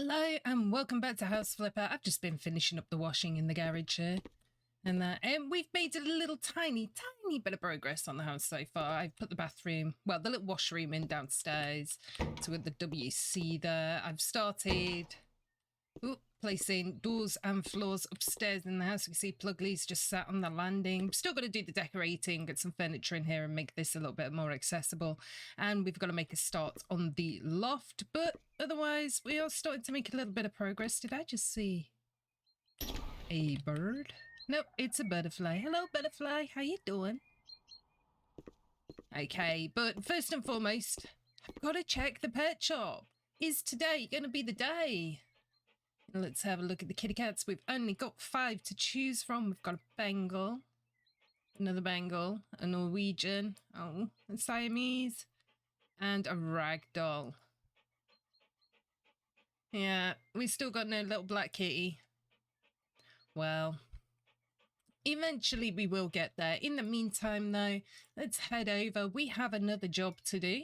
Hello and welcome back to House Flipper. I've just been finishing up the washing in the garage here. And we've made a little tiny bit of progress on the house so far. I've put the bathroom, well, the little washroom in downstairs to the WC there. I've started placing doors and floors upstairs in the house. You can see Plugly's just sat on the landing. Still got to do the decorating, get some furniture in here and make this a little bit more accessible. And we've got to make a start on the loft, but otherwise we are starting to make a little bit of progress. Did I just see a bird? Nope, it's a butterfly. Hello, butterfly. How you doing? Okay, but first and foremost, I've got to check the pet shop. Is today going to be the day? Let's have a look at the kitty cats. We've only got 5 to choose from. We've got a Bengal, another Bengal, a Norwegian, a Siamese, and a Ragdoll. Yeah, we still got no little black kitty. Well, eventually we will get there. In the meantime, though, let's head over. We have another job to do.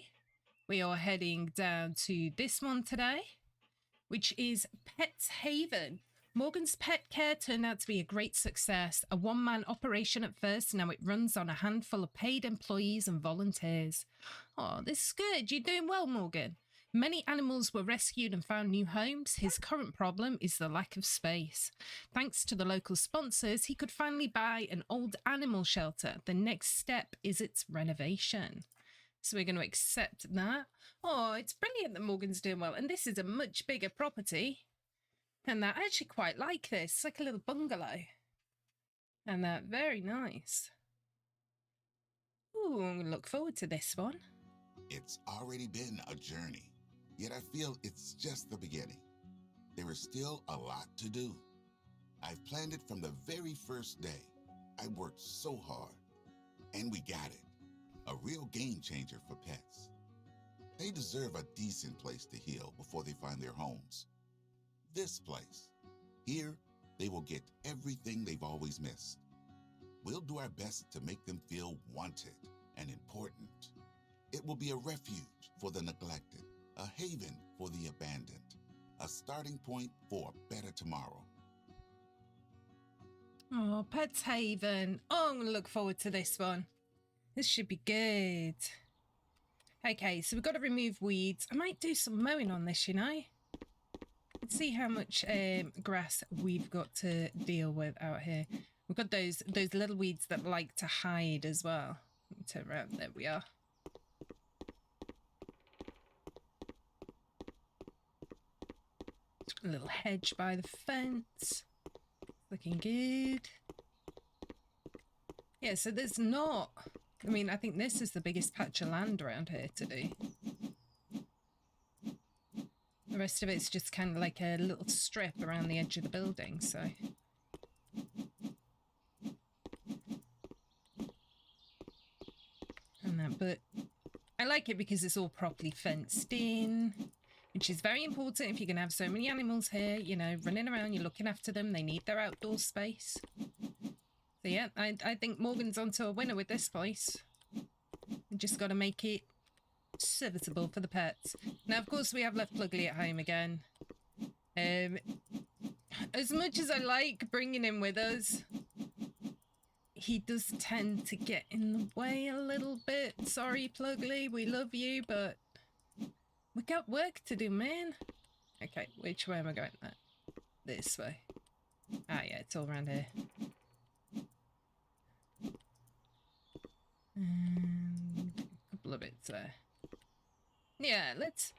We are heading down to this one today, which is Pets Haven. Morgan's pet care turned out to be a great success. A one-man operation at first, now it runs on a handful of paid employees and volunteers. Oh, this is good. You're doing well, Morgan. Many animals were rescued and found new homes. His current problem is the lack of space. Thanks to the local sponsors, he could finally buy an old animal shelter. The next step is its renovation. So we're going to accept that. Oh, it's brilliant that Morgan's doing well. And this is a much bigger property. And I actually quite like this. It's like a little bungalow. And that very nice. Ooh, I'm going to look forward to this one. It's already been a journey, yet I feel it's just the beginning. There is still a lot to do. I've planned it from the very first day. I worked so hard, and we got it. A real game changer for pets. They deserve a decent place to heal before they find their homes. This place. Here, they will get everything they've always missed. We'll do our best to make them feel wanted and important. It will be a refuge for the neglected, a haven for the abandoned, a starting point for a better tomorrow. Oh, Pets Haven. Oh, I'm going to look forward to this one. This should be good. Okay, so we've got to remove weeds. I might do some mowing on this, you know. Let's see how much grass we've got to deal with out here. We've got those little weeds that like to hide as well. Let me turn around. There we are. A little hedge by the fence. Looking good. Yeah, so there's not... I mean, I think this is the biggest patch of land around here to do. The rest of it's just kind of like a little strip around the edge of the building, so... And that, but I like it because it's all properly fenced in, which is very important if you're going to have so many animals here, you know, running around, you're looking after them, they need their outdoor space. So yeah, I think Morgan's onto a winner with this place. We just got to make it serviceable for the pets. Now, of course, we have left Plugly at home again. As much as I like bringing him with us, he does tend to get in the way a little bit. Sorry, Plugly, we love you, but we got work to do, man. Okay, which way am I going? This way. Ah, yeah, it's all around here. And a couple of bits there. Yeah, let's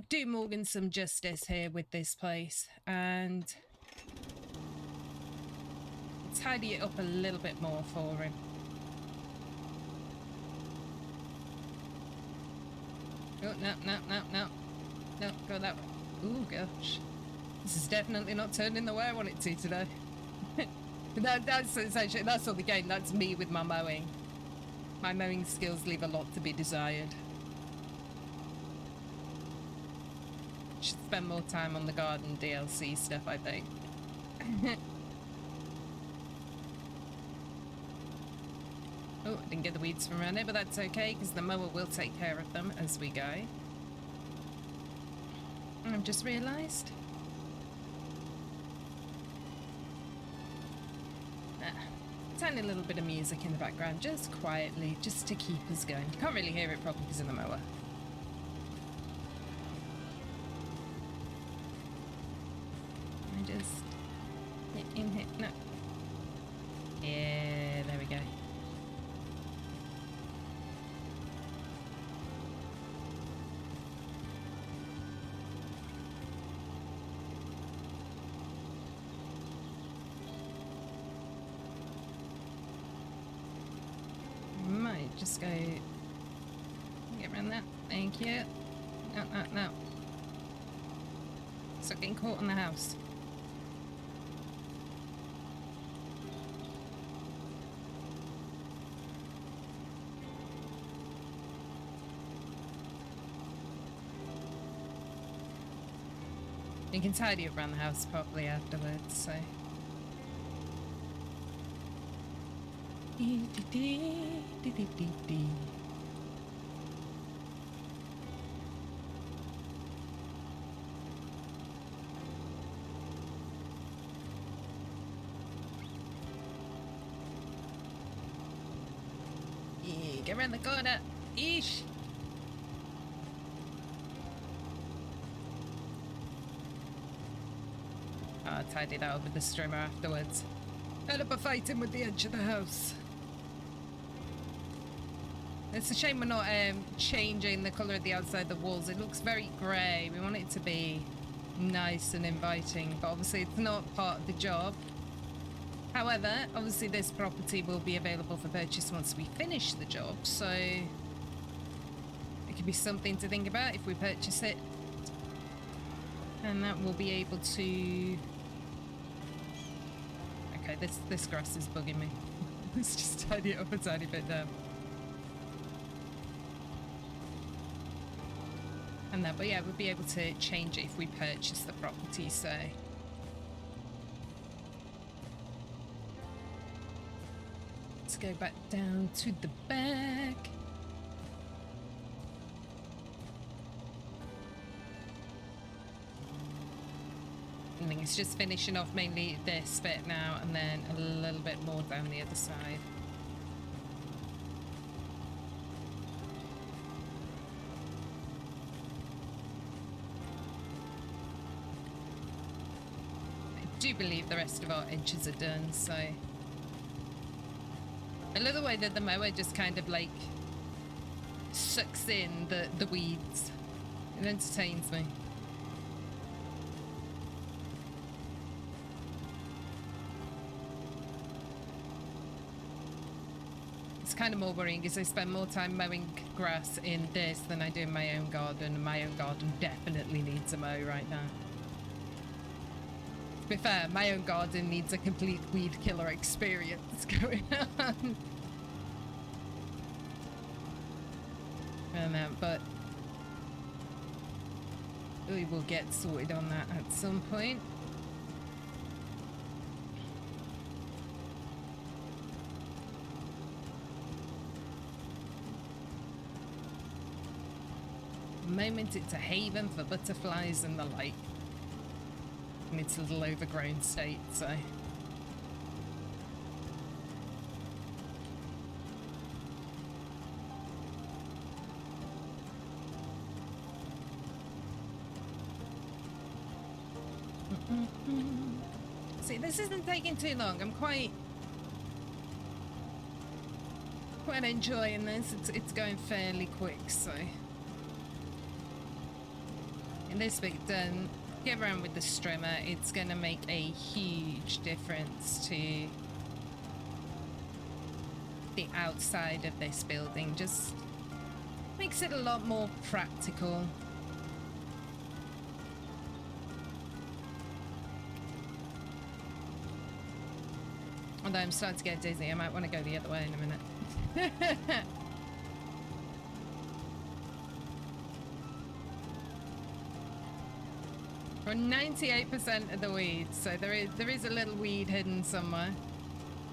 do Morgan some justice here with this place and tidy it up a little bit more for him. Oh, no, go that way. Oh gosh, this is definitely not turning the way I want it to today. That's essentially, that's all the game. That's me with my mowing. My mowing skills leave a lot to be desired. Should spend more time on the garden DLC stuff, I think. Oh, I didn't get the weeds from around here, but that's okay, because the mower will take care of them as we go. I've just realised. Tiny little bit of music in the background, just quietly, just to keep us going. Can't really hear it properly because of the mower. I just hit in, hit, no. Yeah, there we go. Might just go get around that. Thank you. No, no, no. Stop getting caught in the house. You can tidy up around the house properly afterwards, so. Yeah, get around the corner. Eesh. I tidied out with the strimmer afterwards. End up a fighting with the edge of the house. It's a shame we're not changing the colour of the outside of the walls. It looks very grey. We want it to be nice and inviting, but obviously it's not part of the job. However, obviously this property will be available for purchase once we finish the job, so it could be something to think about if we purchase it. And that will be able to... Okay, this grass is bugging me. Let's just tidy it up a tiny bit down. And that, but yeah, we'll be able to change it if we purchase the property, so... Let's go back down to the back. I think it's just finishing off mainly this bit now, and then a little bit more down the other side. I do believe the rest of our edges are done, so... I love the way that the mower just kind of like sucks in the weeds. It entertains me. It's kind of more worrying because I spend more time mowing grass in this than I do in my own garden, and my own garden definitely needs a mow right now. To be fair, my own garden needs a complete weed killer experience going on. But we will get sorted on that at some point. At the moment it's a haven for butterflies and the like. In its little overgrown state, so... See, this isn't taking too long. I'm quite enjoying this. It's going fairly quick, so... In this bit done, get around with the strimmer. It's going to make a huge difference to the outside of this building. Just makes it a lot more practical. Although I'm starting to get dizzy, I might want to go the other way in a minute. We're 98% of the weeds, so there is a little weed hidden somewhere.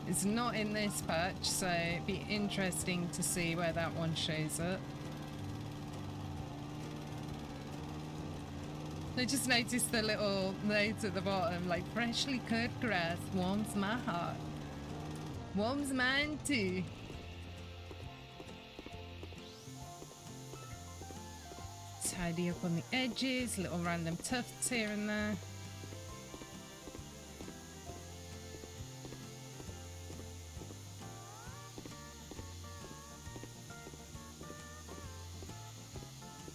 It's not in this patch, so it'd be interesting to see where that one shows up. I just noticed the little note at the bottom, like freshly cut grass warms my heart. Warms mine too. Tidy up on the edges, little random tufts here and there.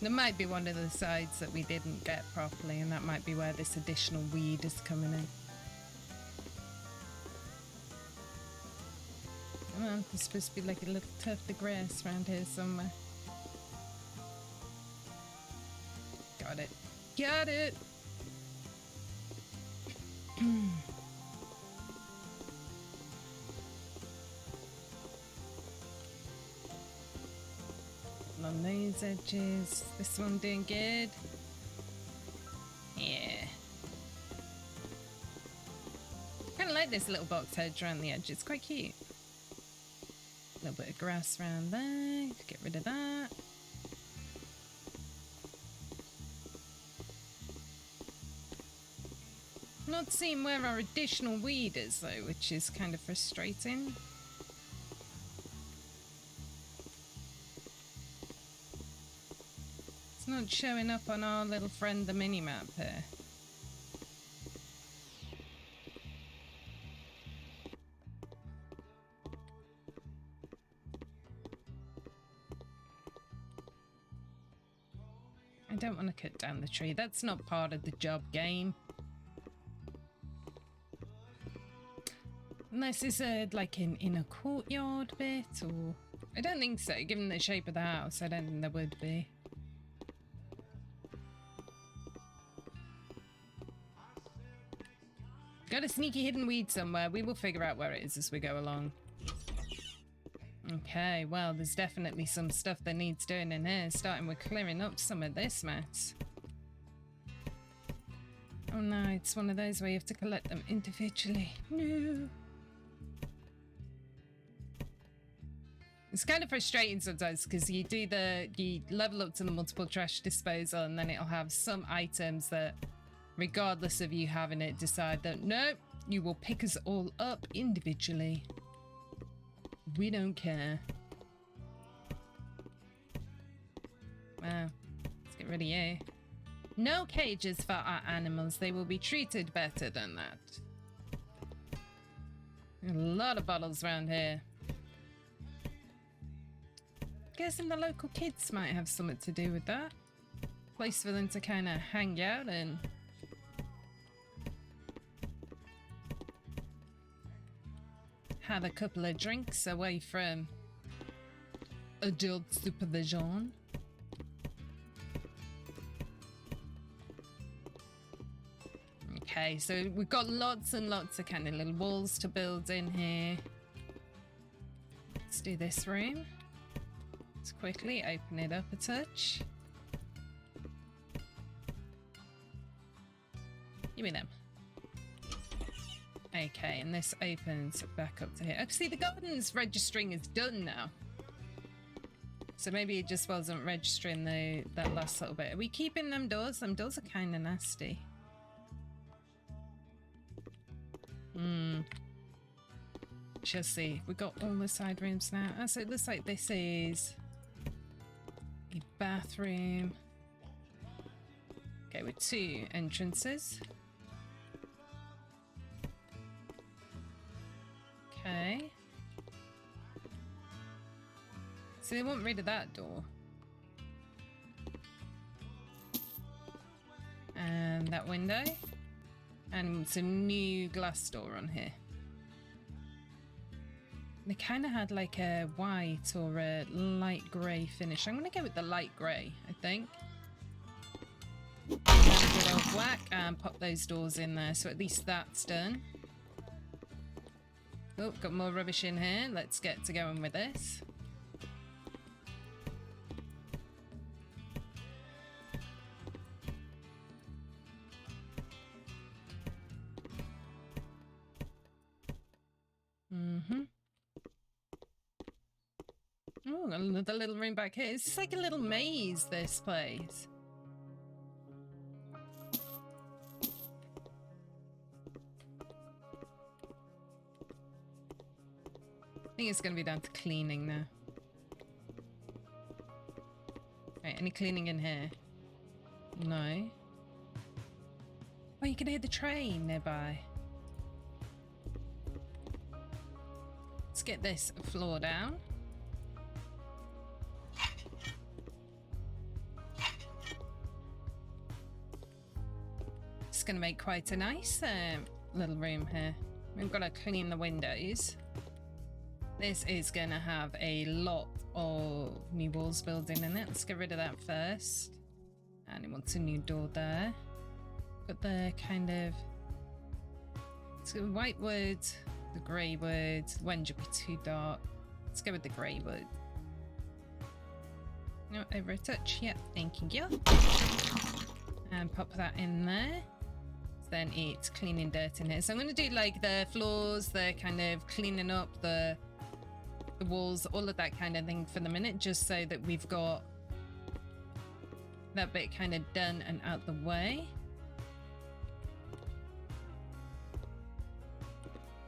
There might be one of the sides that we didn't get properly, and that might be where this additional weed is coming in. Come on, there's supposed to be like a little tuft of grass around here somewhere. Got it. Got it! On these edges. This one doing good. Yeah. Kind of like this little box hedge around the edge. It's quite cute. A little bit of grass around there. Get rid of that. Not seeing where our additional weed is though, which is kind of frustrating. Not showing up on our little friend the mini-map here. I don't want to cut down the tree. That's not part of the job game. Unless it's like in a courtyard bit, or... I don't think so, given the shape of the house. I don't think there would be. Got a sneaky hidden weed somewhere. We will figure out where it is as we go along. Okay, well, there's definitely some stuff that needs doing in here, starting with clearing up some of this mess. Oh no, it's one of those where you have to collect them individually. No. It's kind of frustrating sometimes because you level up to the multiple trash disposal and then it'll have some items that, regardless of you having it, decide that no, you will pick us all up individually. We don't care. Wow, let's get rid of you. No cages for our animals. They will be treated better than that. A lot of bottles around here. Guessing the local kids might have something to do with that. Place for them to kind of hang out and have a couple of drinks away from adult supervision. Okay, so we've got lots and lots of kind of little walls to build in here. Let's do this room. Let's quickly open it up a touch. Give me them. Okay, and this opens back up to here. Actually, the garden's registering is done now. So maybe it just wasn't registering that last little bit. Are we keeping them doors? Them doors are kind of nasty. Just see. We got all the side rooms now. Oh, so it looks like this is a bathroom. Okay, with 2 entrances. Okay. So they want rid of that door. And that window. And some new glass door on here. They kind of had like a white or a light grey finish. I'm going to go with the light grey, I think. And a good old whack and pop those doors in there. So at least that's done. Oh, got more rubbish in here. Let's get to going with this. Oh, another little room back here. It's like a little maze, this place. think it's going to be down to cleaning now. Right, any cleaning in here? No. Oh, you can hear the train nearby. Let's get this floor down. It's going to make quite a nice little room here. We've got to clean the windows. This is going to have a lot of new walls building in it. Let's get rid of that first. And it wants a new door there. Got the kind of... Let's go with white wood, the grey wood. The orange will be too dark. Let's go with the grey wood. No, over a touch. Yep, thank you. And pop that in there. Then it's cleaning dirt in here. So I'm going to do like the floors, the kind of cleaning up the walls, all of that kind of thing for the minute, just so that we've got that bit kind of done and out the way.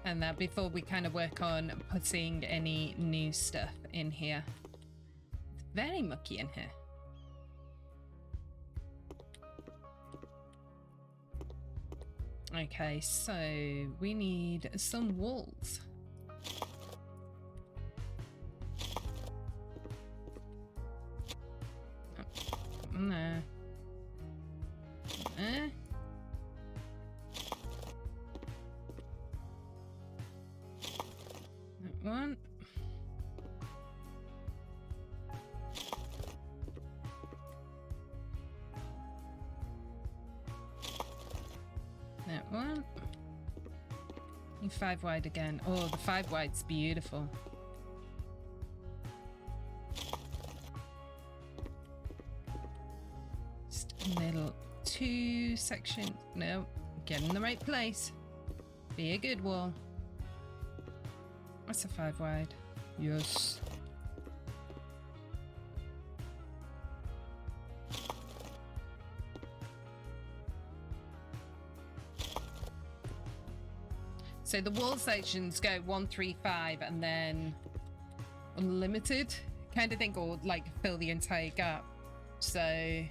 And that before we kind of work on putting any new stuff in here. It's very mucky in here. Okay, so we need some walls. No. That one. That one. Need 5 wide again. Oh, the 5 wide's beautiful. Just a little 2 section. No, get in the right place. Be a good wall. That's a 5 wide. Yes. So the wall sections go 1, 3, 5 and then unlimited kind of thing, or like fill the entire gap. So I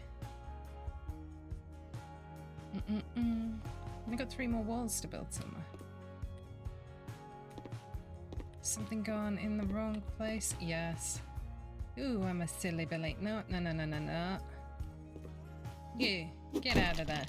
got 3 more walls to build somewhere. Something gone in the wrong place? Yes. Ooh, I'm a silly Billy. No, no, no, no, no, no. You, get out of there.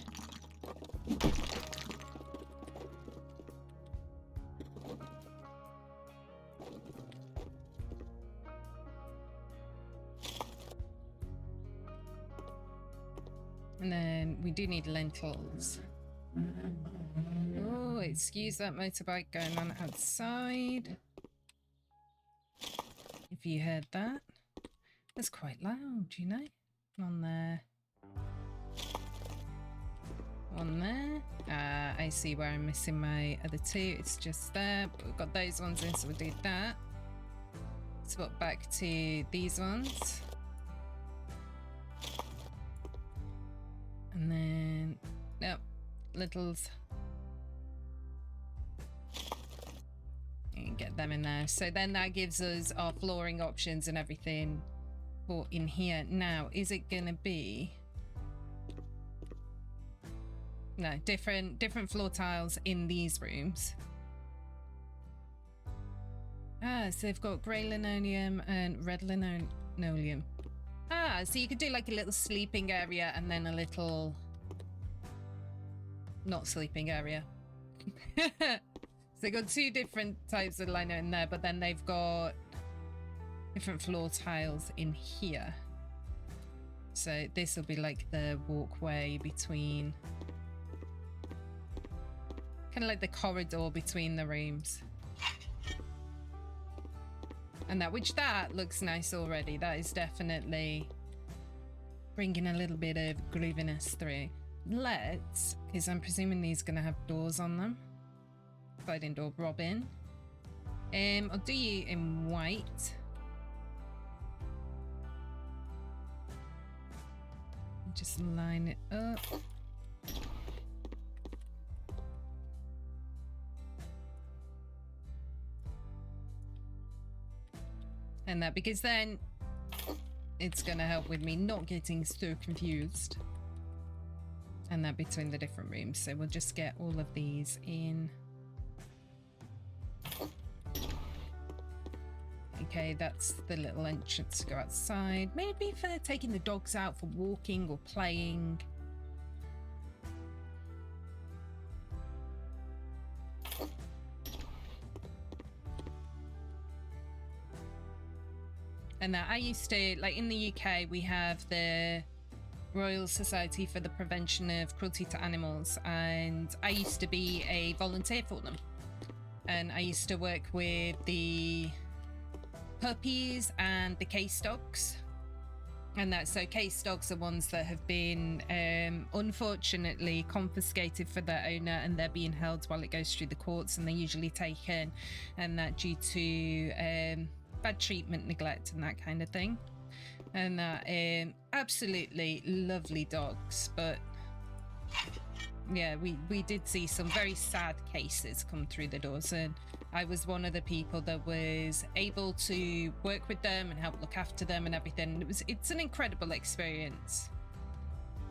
And then we do need lentils. Oh, excuse that motorbike going on outside. If you heard that. That's quite loud, you know? One there. One there. I see where I'm missing my other 2. It's just there. But we've got those ones in, so we'll do that. Swap back to these ones. And then, nope, littles. And get them in there. So then that gives us our flooring options and everything for in here. Now, is it gonna be? No, different floor tiles in these rooms. Ah, so they've got grey linoleum and red linoleum. Ah, so you could do like a little sleeping area and then a little not sleeping area. So they've got 2 different types of lino in there, but then they've got different floor tiles in here. So this will be like the walkway between, kind of like the corridor between the rooms. And that looks nice already. That is definitely bringing a little bit of grooviness through. Let's, because I'm presuming these are going to have doors on them. Sliding door, Robin. I'll do you in white. Just line it up. And that, because then it's going to help with me not getting so confused. And that between the different rooms. So we'll just get all of these in. Okay, that's the little entrance to go outside. Maybe for taking the dogs out for walking or playing. And that I used to, like in the UK, we have the Royal Society for the Prevention of Cruelty to Animals, and I used to be a volunteer for them. And I used to work with the puppies and the case dogs. And that, so case dogs are ones that have been unfortunately confiscated for their owner, and they're being held while it goes through the courts, and they're usually taken, and that due to bad treatment, neglect, and that kind of thing. And that absolutely lovely dogs, but yeah, we did see some very sad cases come through the doors, and I was one of the people that was able to work with them and help look after them and everything. It's an incredible experience,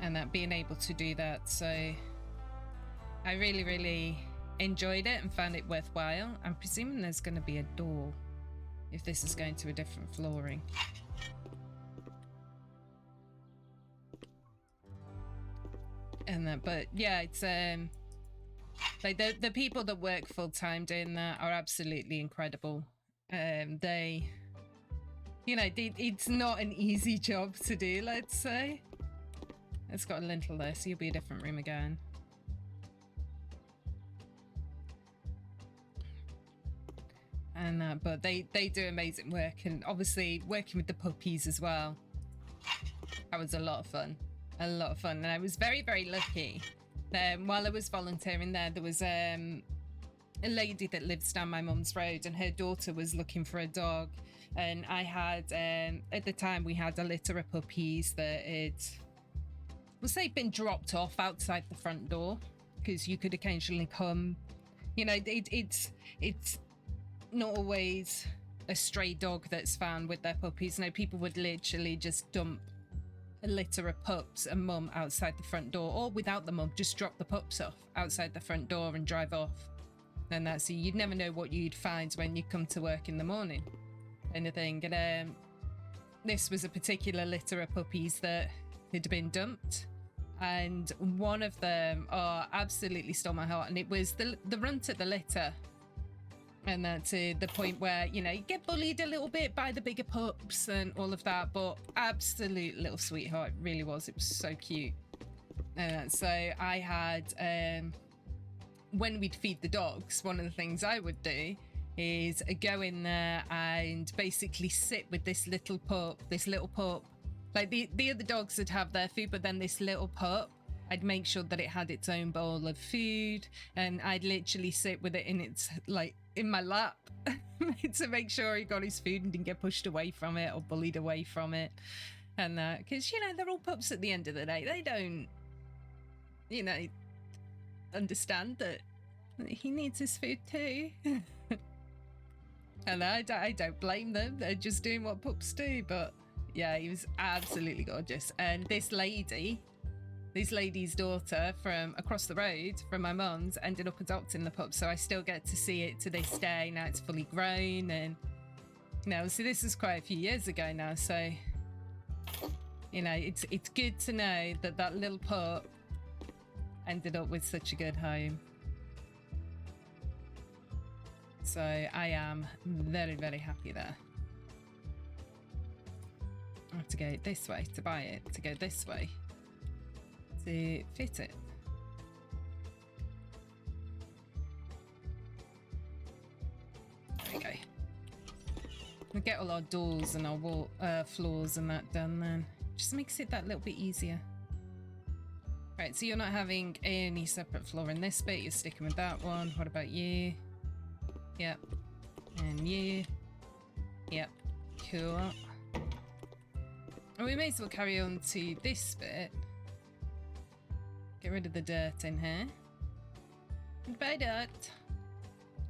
and that being able to do that, so I really enjoyed it and found it worthwhile. I'm presuming there's going to be a door if this is going to a different flooring. And that, but yeah, it's like the people that work full time doing that are absolutely incredible. They, you know, it's not an easy job to do, let's say. It's got a lintel there, so you'll be a different room again. And but they do amazing work, and obviously working with the puppies as well. That was a lot of fun, and I was very lucky. While I was volunteering there was a lady that lives down my mum's road, and her daughter was looking for a dog, and I had at the time we had a litter of puppies that had, we'll say, been dropped off outside the front door, because you could occasionally come, you know, it's not always a stray dog that's found with their puppies. No, people would literally just dump a litter of pups and mum outside the front door, or without the mum, just drop the pups off outside the front door and drive off. And that's, you'd never know what you'd find when you come to work in the morning. Anything. And this was a particular litter of puppies that had been dumped, and one of them absolutely stole my heart, and it was the runt of the litter. And that's the point where, you know, you get bullied a little bit by the bigger pups and all of that, but absolute little sweetheart, it really was. It was so cute. So I had, when we'd feed the dogs, one of the things I would do is go in there and basically sit with this little pup. Like the other dogs would have their food, but then this little pup, I'd make sure that it had its own bowl of food, and I'd literally sit with it in my lap to make sure he got his food and didn't get pushed away from it or bullied away from it. And because, you know, they're all pups at the end of the day. They don't, you know, understand that he needs his food too. And I don't blame them. They're just doing what pups do. But yeah, he was absolutely gorgeous. And this lady's daughter from across the road from my mum's ended up adopting the pup, so I still get to see it to this day. Now it's fully grown, and you know, so this is quite a few years ago now, so you know, it's good to know that little pup ended up with such a good home. So I am very happy there. I have to go this way to buy it, to go this way to fit it. There we go. We'll get all our doors and our wall, floors and that done then. Just makes it that little bit easier. Right, so you're not having any separate floor in this bit, you're sticking with that one. What about you? Yep. And you? Yep. Cool. And we may as well carry on to this bit. Get rid of the dirt in here. Goodbye, dirt.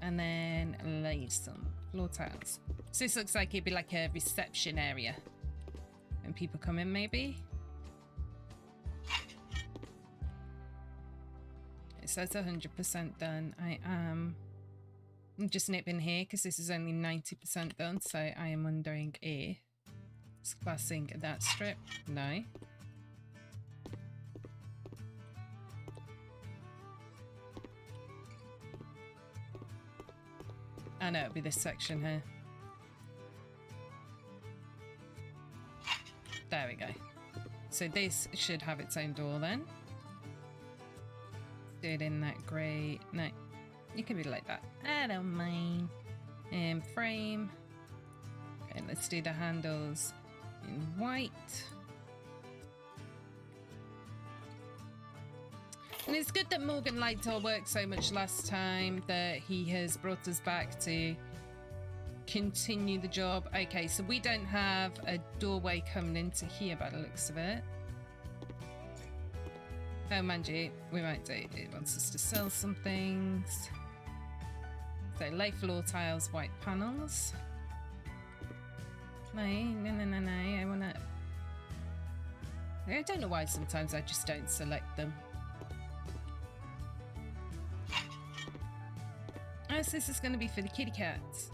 And then lay some floor tiles. So this looks like it'd be like a reception area. When people come in, maybe? It says 100% done. I'm just nipping here because this is only 90% done. So I am wondering if it's classing that strip. No. I know it'll be this section here. There we go. So this should have its own door then. Do it in that grey. No, you can be like that. I don't mind. Frame. Okay, let's do the handles in white. And it's good that Morgan Lightour worked so much last time that he has brought us back to continue the job. Okay, so we don't have a doorway coming into here by the looks of it. Oh, mind you, we might do. It wants us to sell some things. So lay floor tiles, white panels. No. I don't know why sometimes I just don't select them. Oh, so this is going to be for the kitty cats.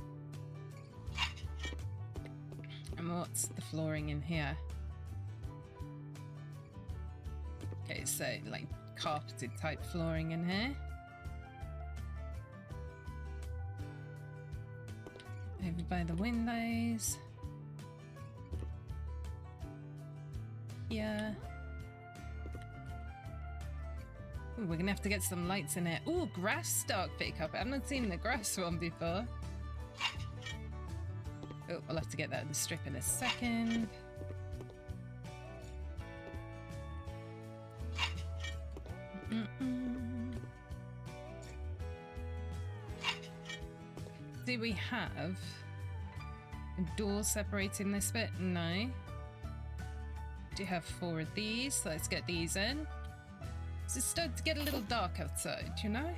And what's the flooring in here? Okay, so like carpeted type flooring in here. Over by the windows. Yeah. Ooh, we're gonna have to get some lights in here. Ooh, grass stalk pick up. I've not seen the grass one before. Oh, we'll have to get that in the strip in a second. Do we have a door separating this bit? No. Do you have 4 of these? Let's get these in. It's starting to get a little dark outside, you know?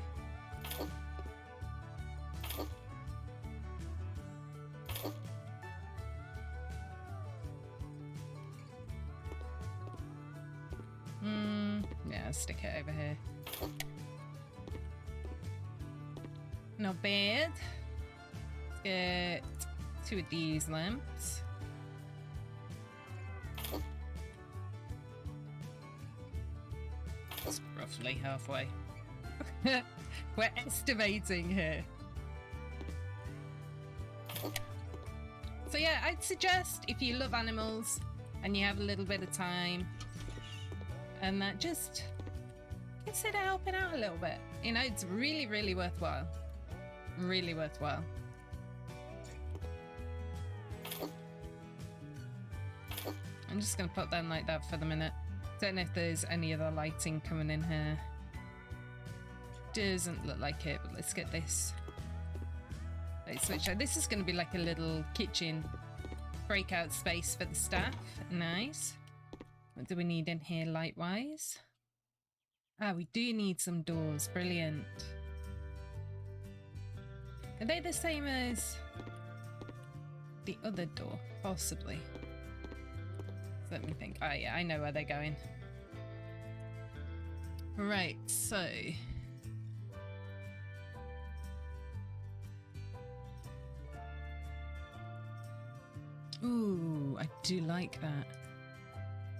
Yeah, I'll stick it over here. Not bad. Let's get 2 of these lamps. It's roughly halfway. We're estimating here. So yeah, I'd suggest if you love animals and you have a little bit of time and that, just consider helping out a little bit. You know, it's really, really worthwhile. Really worthwhile. I'm just going to put them like that for the minute. Don't know if there's any other lighting coming in here. Doesn't look like it, but let's get this light switch. This is going to be like a little kitchen breakout space for the staff. Nice. What do we need in here light-wise? Ah, we do need some doors. Brilliant. Are they the same as the other door? Possibly. Let me think. Oh yeah, I know where they're going. Right, so... Ooh, I do like that.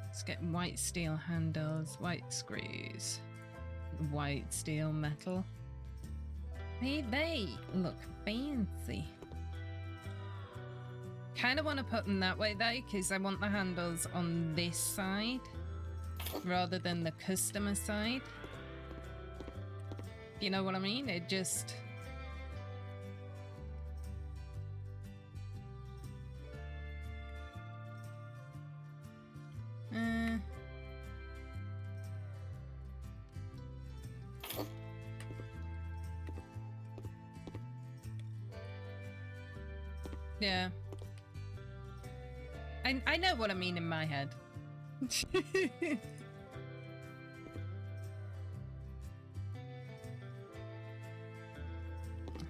Let's get white steel handles, white screws, white steel metal. They look fancy. Kind of want to put them that way though, because I want the handles on this side rather than the customer side. You know what I mean? It just... Yeah. I know what I mean in my head.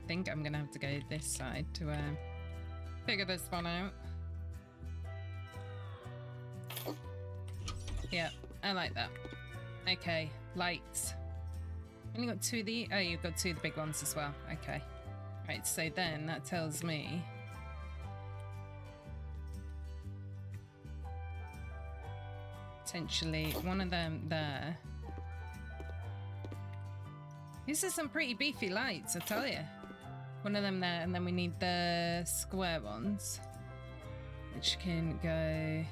think I'm gonna have to go this side to figure this one out. Yeah, I like that. Okay, lights. Only got 2 of the... Oh, you've got 2 of the big ones as well. Okay. Right, so then that tells me... potentially one of them there. These are some pretty beefy lights, I tell you. One of them there, and then we need the square ones, which can go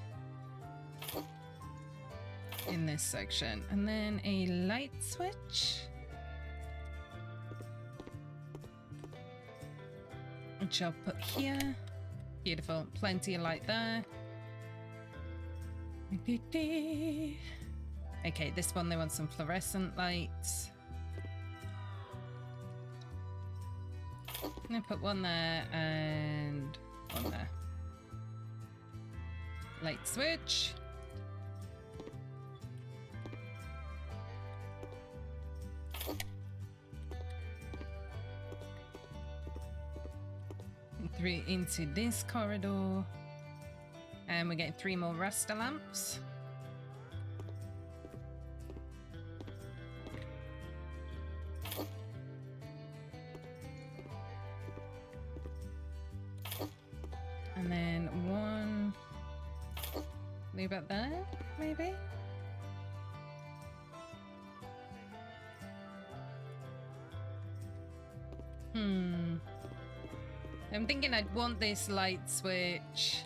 in this section. And then a light switch, which I'll put here. Beautiful. Plenty of light there. Okay, this one, they want some fluorescent lights. I'm gonna put one there and one there. Light switch. And 3 into this corridor. And we're getting 3 more raster lamps. And then 1 leave it there, maybe? I'm thinking I'd want this light switch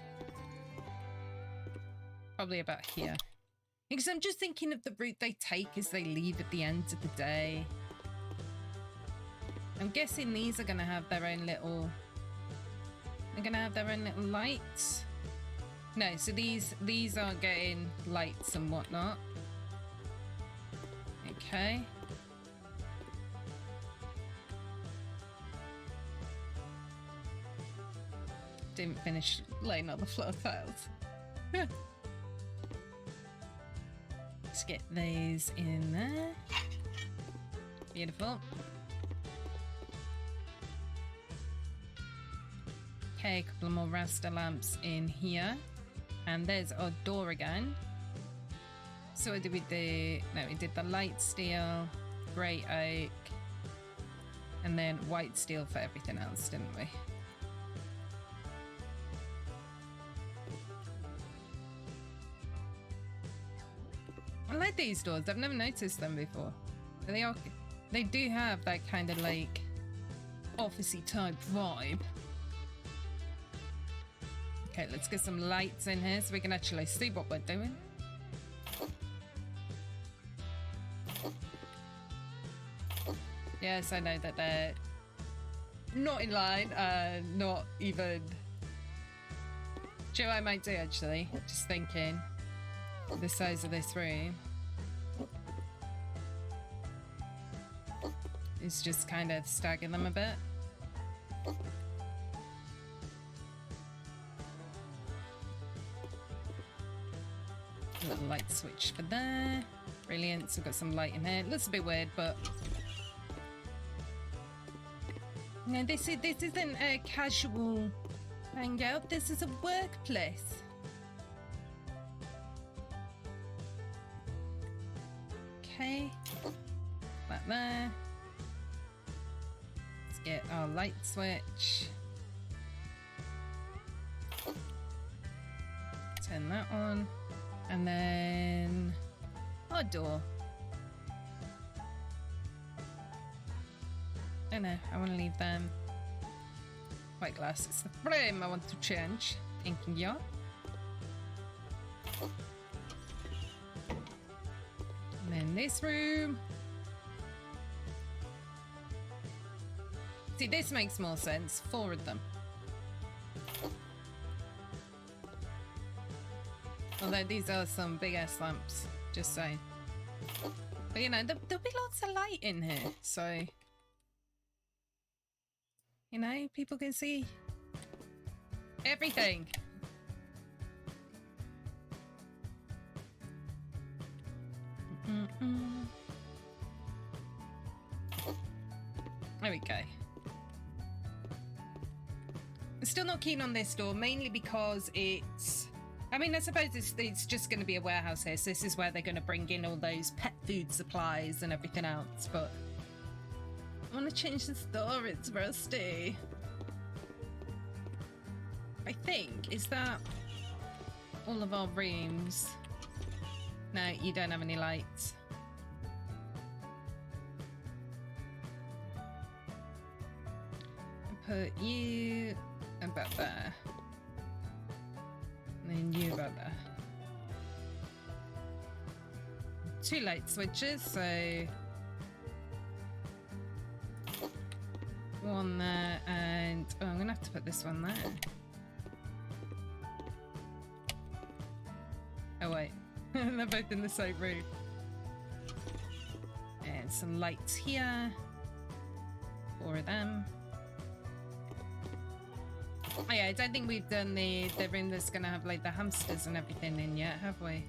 probably about here. Because I'm just thinking of the route they take as they leave at the end of the day. I'm guessing these are going to have their own little... They're going to have their own little lights. No, so these aren't getting lights and whatnot. Okay. Didn't finish laying all the floor tiles. Let's get these in there. Beautiful. Okay, a couple of more raster lamps in here. And there's our door again. So what did we do? No, we did the light steel, grey oak, and then white steel for everything else, didn't we? I like these doors. I've never noticed them before. They do have that kind of like officey type vibe. Okay, let's get some lights in here so we can actually see what we're doing. Yes, I know that they're not in line, not even... Do you know what I might do actually? Just thinking. The size of this room is just kind of stagger them a bit. A little light switch for there. Brilliant. So we've got some light in here. It looks a bit weird, but no, this isn't a casual hangout. This is a workplace. Okay, that there. Let's get our light switch. Turn that on. And then our door. Oh no, I want to leave them white glass. It's the frame I want to change. Thinking, yeah. And then this room. See, this makes more sense. 4 of them. Although these are some big ass lamps, just saying. But you know, there'll be lots of light in here, so you know, people can see everything. There we go. Still not keen on this door, mainly because it's... I mean, I suppose it's just going to be a warehouse here, so this is where they're going to bring in all those pet food supplies and everything else, but... I want to change this door, it's rusty. I think, is that all of our rooms? No, you don't have any lights. Put you about there. And then you about there. 2 light switches, so 1 there, and oh, I'm gonna have to put this one there. Oh wait, they're both in the same room. And some lights here. 4 of them. Oh yeah, I don't think we've done the room that's gonna have like the hamsters and everything in yet, have we?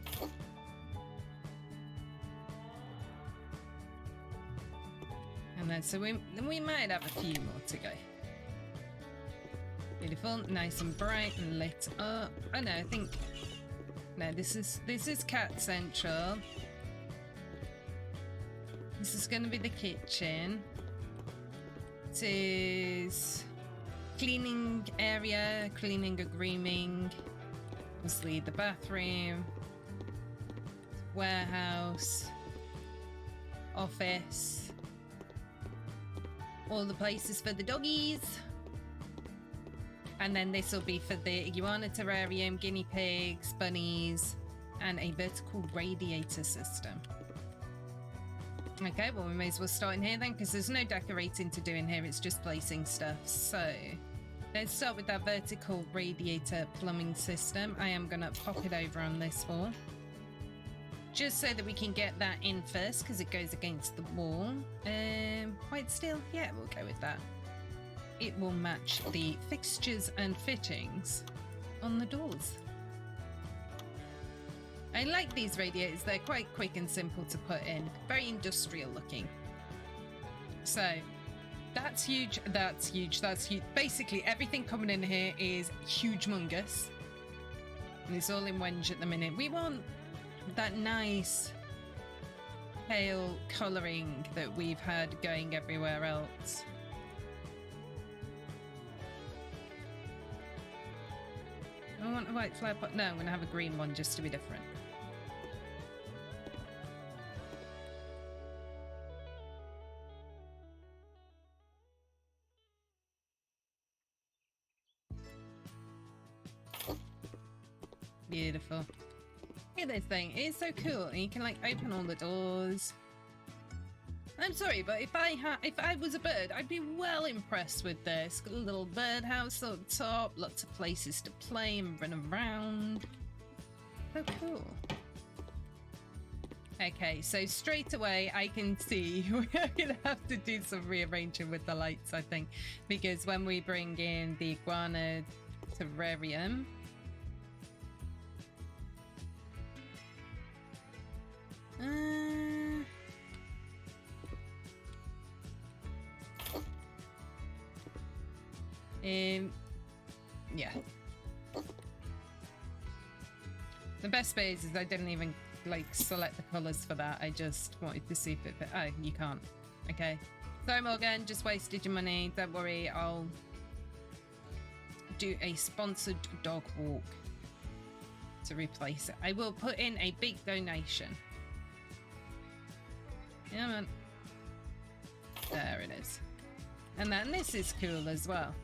And then so we might have a few more to go. Beautiful, nice and bright and lit up. Oh no, I think no, this is Cat Central. This is gonna be the kitchen. It is cleaning area, cleaning and grooming. Obviously the bathroom, warehouse, office, all the places for the doggies. And then this will be for the iguana terrarium, guinea pigs, bunnies, and a vertical radiator system. Okay, well we may as well start in here then, because there's no decorating to do in here, it's just placing stuff. So let's start with that vertical radiator plumbing system. I am going to pop it over on this wall, just so that we can get that in first, because it goes against the wall. White steel? Yeah, we'll go with that. It will match the fixtures and fittings on the doors. I like these radiators, they're quite quick and simple to put in, very industrial looking. So that's huge, that's huge, that's huge. Basically everything coming in here is huge-mongous. And it's all in Wenge at the minute. We want that nice pale colouring that we've had going everywhere else. I want a white flower pot. No, I'm going to have a green one just to be different. Beautiful. Look at this thing. It's so cool. And you can like open all the doors. I'm sorry, but if I was a bird, I'd be well impressed with this. Got a little birdhouse up top, lots of places to play and run around. So cool. Okay, so straight away I can see we're gonna have to do some rearranging with the lights, I think, because when we bring in the iguana terrarium, yeah. The best bit is I didn't even like select the colors for that. I just wanted to see if it fit. Oh, you can't. Okay. Sorry, Morgan, just wasted your money. Don't worry, I'll do a sponsored dog walk to replace it. I will put in a big donation. Yeah, man. There it is. And then this is cool as well.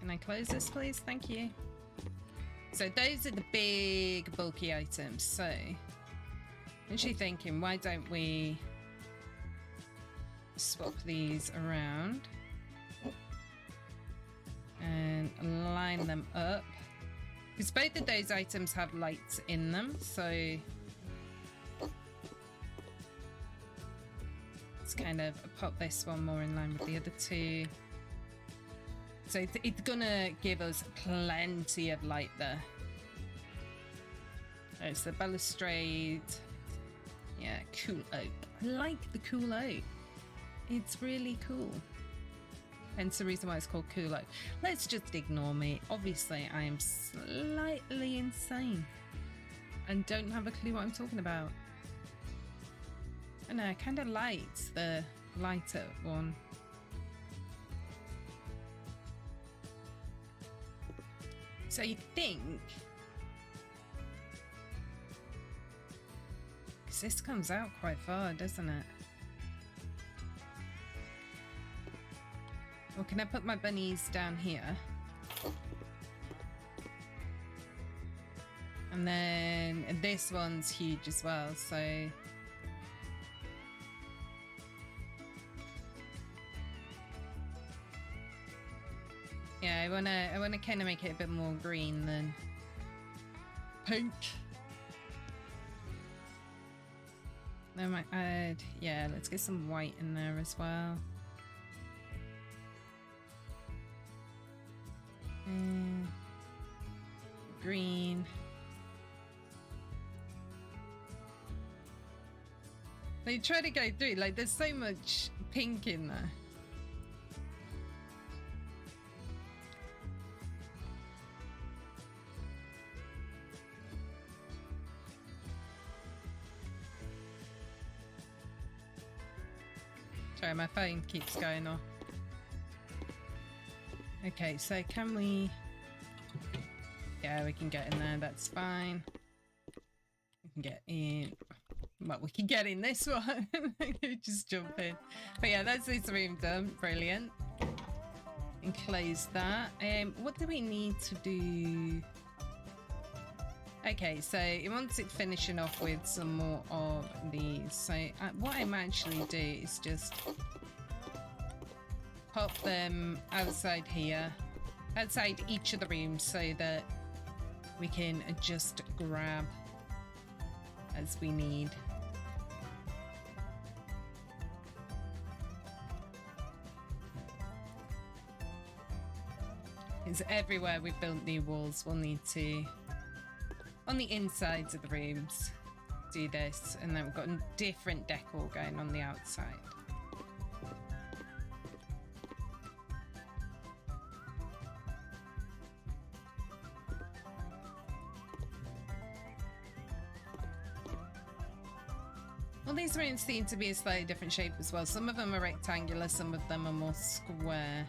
Can I close this, please? Thank you. So those are the big, bulky items. So I'm actually thinking, why don't we swap these around and line them up? Because both of those items have lights in them, so let's kind of pop this one more in line with the other two. So it's gonna give us plenty of light there. There's the balustrade. Yeah, cool oak. I like the cool oak. It's really cool. Hence the reason why it's called Coolo. Let's just ignore me. Obviously, I am slightly insane and don't have a clue what I'm talking about. And I kind of liked the lighter one. So you think... Because this comes out quite far, doesn't it? Or can I put my bunnies down here? And then this one's huge as well, so... Yeah, I wanna kind of make it a bit more green than pink. I might add, yeah, let's get some white in there as well. Green. They try to go through, like there's so much pink in there. Sorry, my phone keeps going off. Okay, so can we... Yeah, we can get in there, that's fine. We can get in... Well, we can get in this one. Just jump in. But yeah, that's this room done. Brilliant. And close that. What do we need to do? Okay, so it wants it finishing off with some more of these. So what I might actually do is just pop them outside here, outside each of the rooms, so that we can just grab as we need. Because everywhere we've built new walls, we'll need to, on the insides of the rooms, do this, and then we've got a different decor going on the outside. Well, these rooms seem to be a slightly different shape as well. Some of them are rectangular, some of them are more square.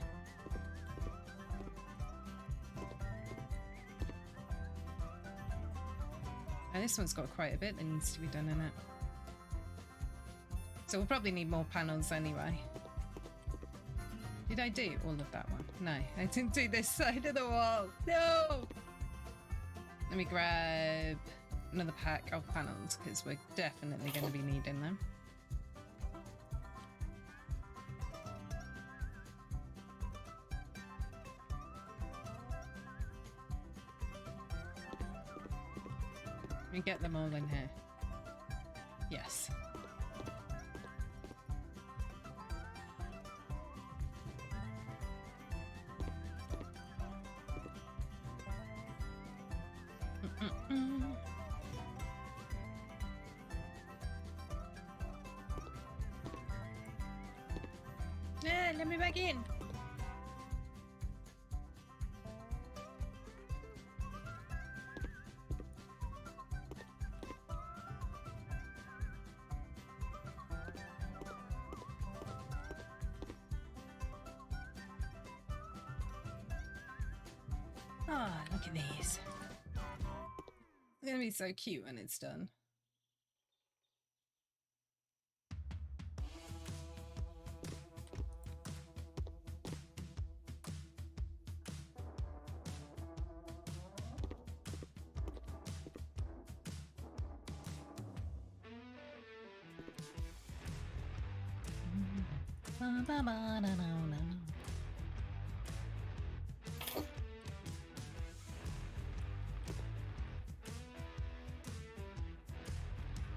And this one's got quite a bit that needs to be done in it. So we'll probably need more panels anyway. Did I do all of that one? No, I didn't do this side of the wall. No! Let me grab another pack of panels because we're definitely going to be needing them. We get them all in here. Yes. Yeah, let me back in. Ah, look at these. They're gonna be so cute when it's done.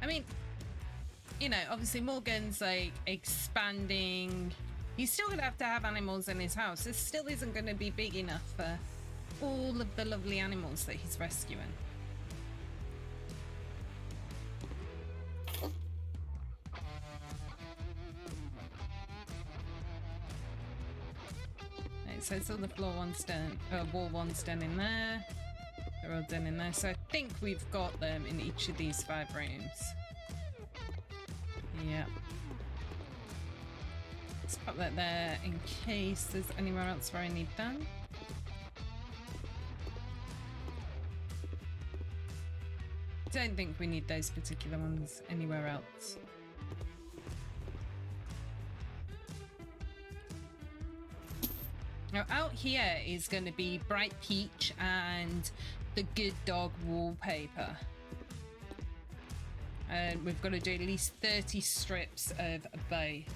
I mean, you know, obviously Morgan's like expanding. He's still gonna have to have animals in his house. This still isn't gonna be big enough for all of the lovely animals that he's rescuing. Right, so it's all the floor ones done, wall ones done in there. They're all done in there. So I think we've got them in each of these 5 rooms. Yeah. Let's pop that there in case there's anywhere else where I need them. Don't think we need those particular ones anywhere else. Now out here is going to be Bright Peach and the Good Dog wallpaper. And we've got to do at least 30 strips of both.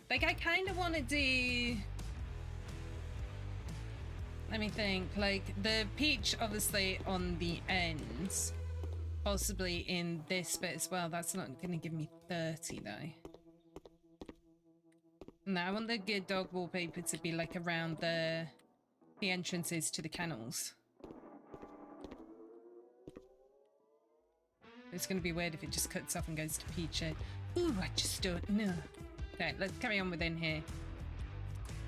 Like, I kind of want to do... Let me think. Like, the peach, obviously, on the ends. Possibly in this bit as well. That's not going to give me 30, though. No, I want the Good Dog wallpaper to be, like, around the entrances to the kennels. It's going to be weird if it just cuts off and goes to Peach. Ooh, I just don't know. Okay, let's carry on within here.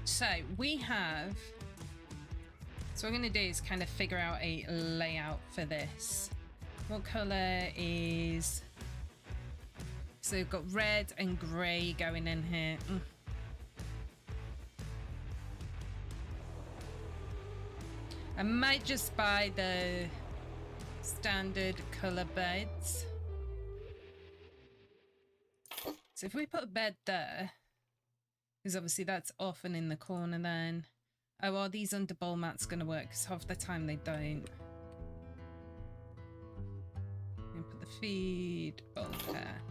So, we have... So what I'm going to do is kind of figure out a layout for this. What colour is... So we've got red and grey going in here. I might just buy the standard colour beds. So if we put a bed there, because obviously that's off and in the corner then. Oh, are these under bowl mats going to work? Because half the time they don't. And put the feed bowl there.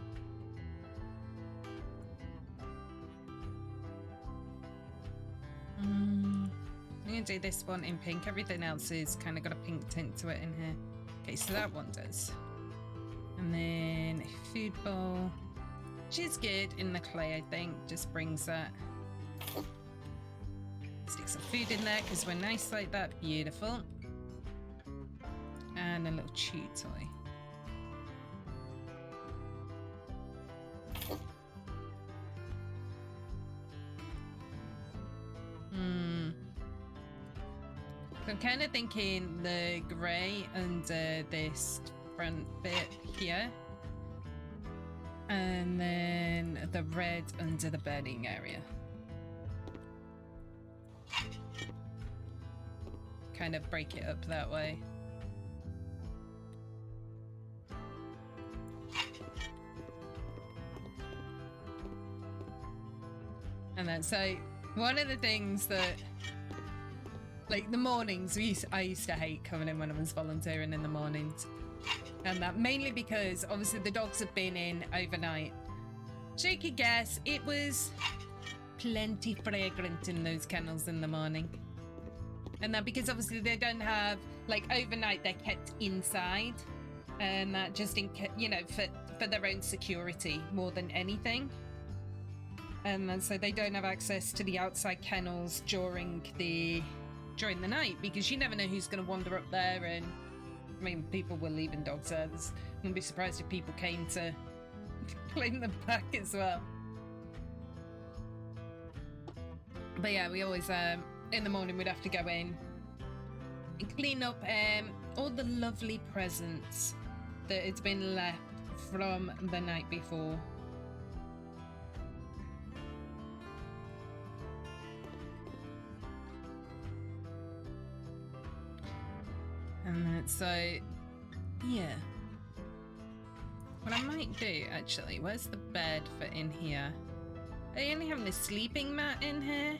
I'm going to do this one in pink. Everything else is kind of got a pink tint to it in here. Okay, so that one does. And then a food bowl. Which is good in the clay, I think. Just brings that. Stick some food in there because we're nice like that. Beautiful. And a little chew toy. So I'm kind of thinking the grey under this front bit here. And then the red under the bedding area. Kind of break it up that way. And then, so one of the things that, like the mornings, I used to hate coming in when I was volunteering in the mornings. And that mainly because obviously the dogs have been in overnight. So you could guess it was plenty fragrant in those kennels in the morning. And that because obviously they don't have, like overnight they're kept inside. And that just in, you know, for their own security more than anything. And so they don't have access to the outside kennels during the night because you never know who's going to wander up there. And I mean, people were leaving dogs there. I wouldn't be surprised if people came to clean them back as well. But yeah, we always, in the morning, we'd have to go in and clean up all the lovely presents that had been left from the night before. And so, yeah. What I might do, actually, where's the bed for in here? Are you only having a sleeping mat in here?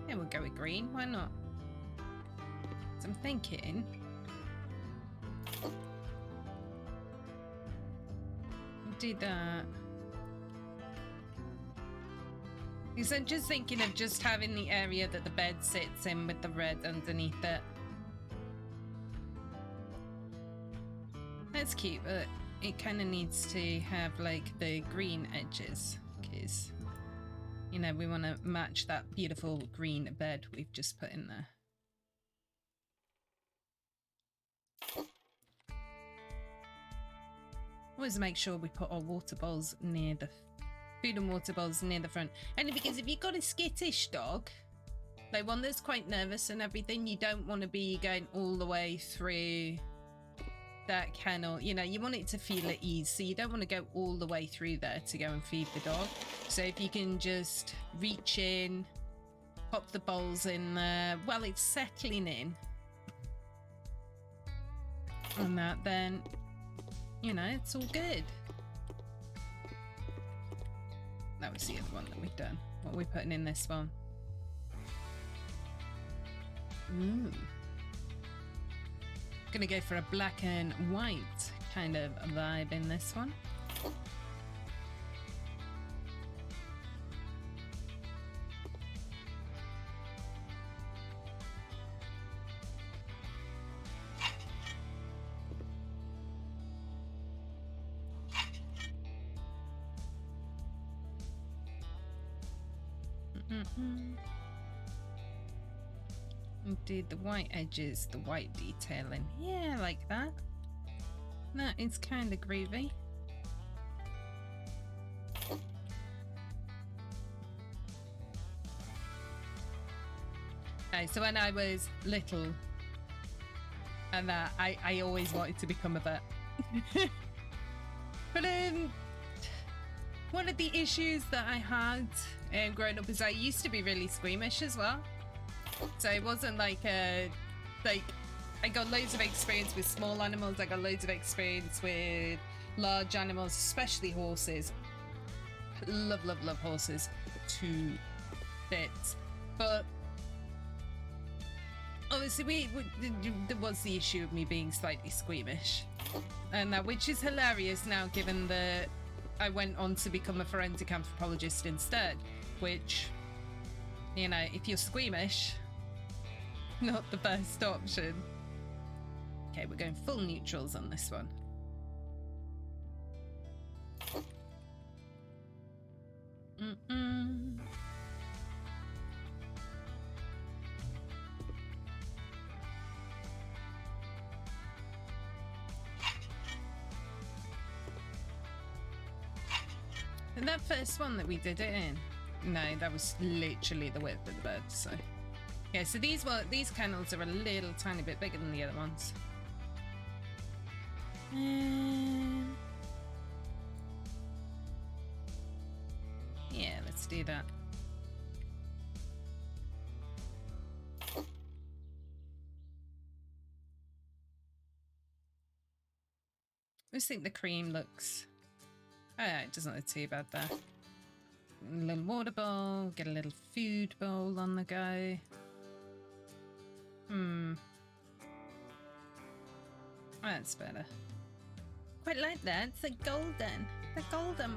Yeah, we'll go with green. Why not? So I'm thinking... do that. Because I'm just thinking of just having the area that the bed sits in with the red underneath it. That's cute, but it kind of needs to have like the green edges because, you know, we want to match that beautiful green bed we've just put in there. Always make sure we put our water bowls near the Food and water bowls near the front. Only because if you've got a skittish dog, like one that's quite nervous and everything, you don't want to be going all the way through that kennel. You know, you want it to feel at ease, so you don't want to go all the way through there to go and feed the dog. So if you can just reach in, pop the bowls in there while it's settling in, and that, then, you know, it's all good. That was the other one that we've done. What are we putting in this one? Ooh. Gonna go for a black and white kind of vibe in this one. Indeed, the white edges, the white detailing. Yeah, like that. That is kind of groovy. Okay, so when I was little, and I always wanted to become a vet. But one of the issues that I had growing up is I used to be really squeamish as well. So it wasn't like I got loads of experience with small animals. I got loads of experience with large animals, especially horses. Love horses to bits. But obviously there was the issue of me being slightly squeamish, and that, which is hilarious now, given that I went on to become a forensic anthropologist instead, which, you know, if you're squeamish, not the best option. Okay, we're going full neutrals on this one. And that first one that we did it in, no, that was literally the width of the bed. So yeah, so these kennels are a little tiny bit bigger than the other ones. Yeah, let's do that. I just think the cream looks... Oh, it doesn't look too bad there. A little water bowl, get a little food bowl on the go. That's better. Quite like that. It's the golden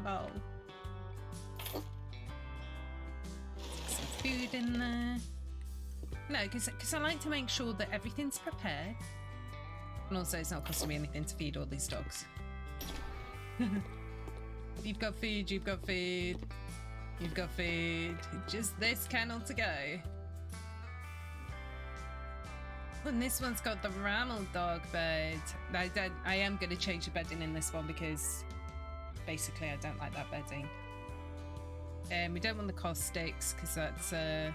bowl. Some food in there. No, because I like to make sure that everything's prepared. And also it's not costing me anything to feed all these dogs. You've got food, you've got food. You've got food. Just this kennel to go. And this one's got the Rammel dog bed. I am going to change the bedding in this one because basically I don't like that bedding. We don't want the caustics because that's the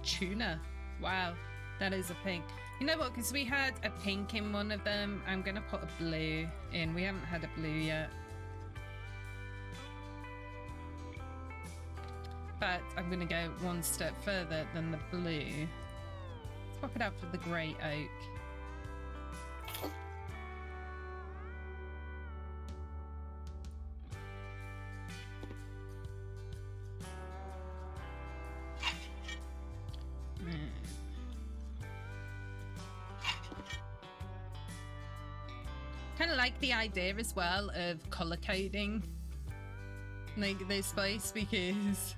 tuna. Wow, that is a pink. You know what? Because we had a pink in one of them, I'm going to put a blue in. We haven't had a blue yet. But I'm going to go one step further than the blue. Let's swap it out for the grey oak. Kind of like the idea as well of colour coding like this space, because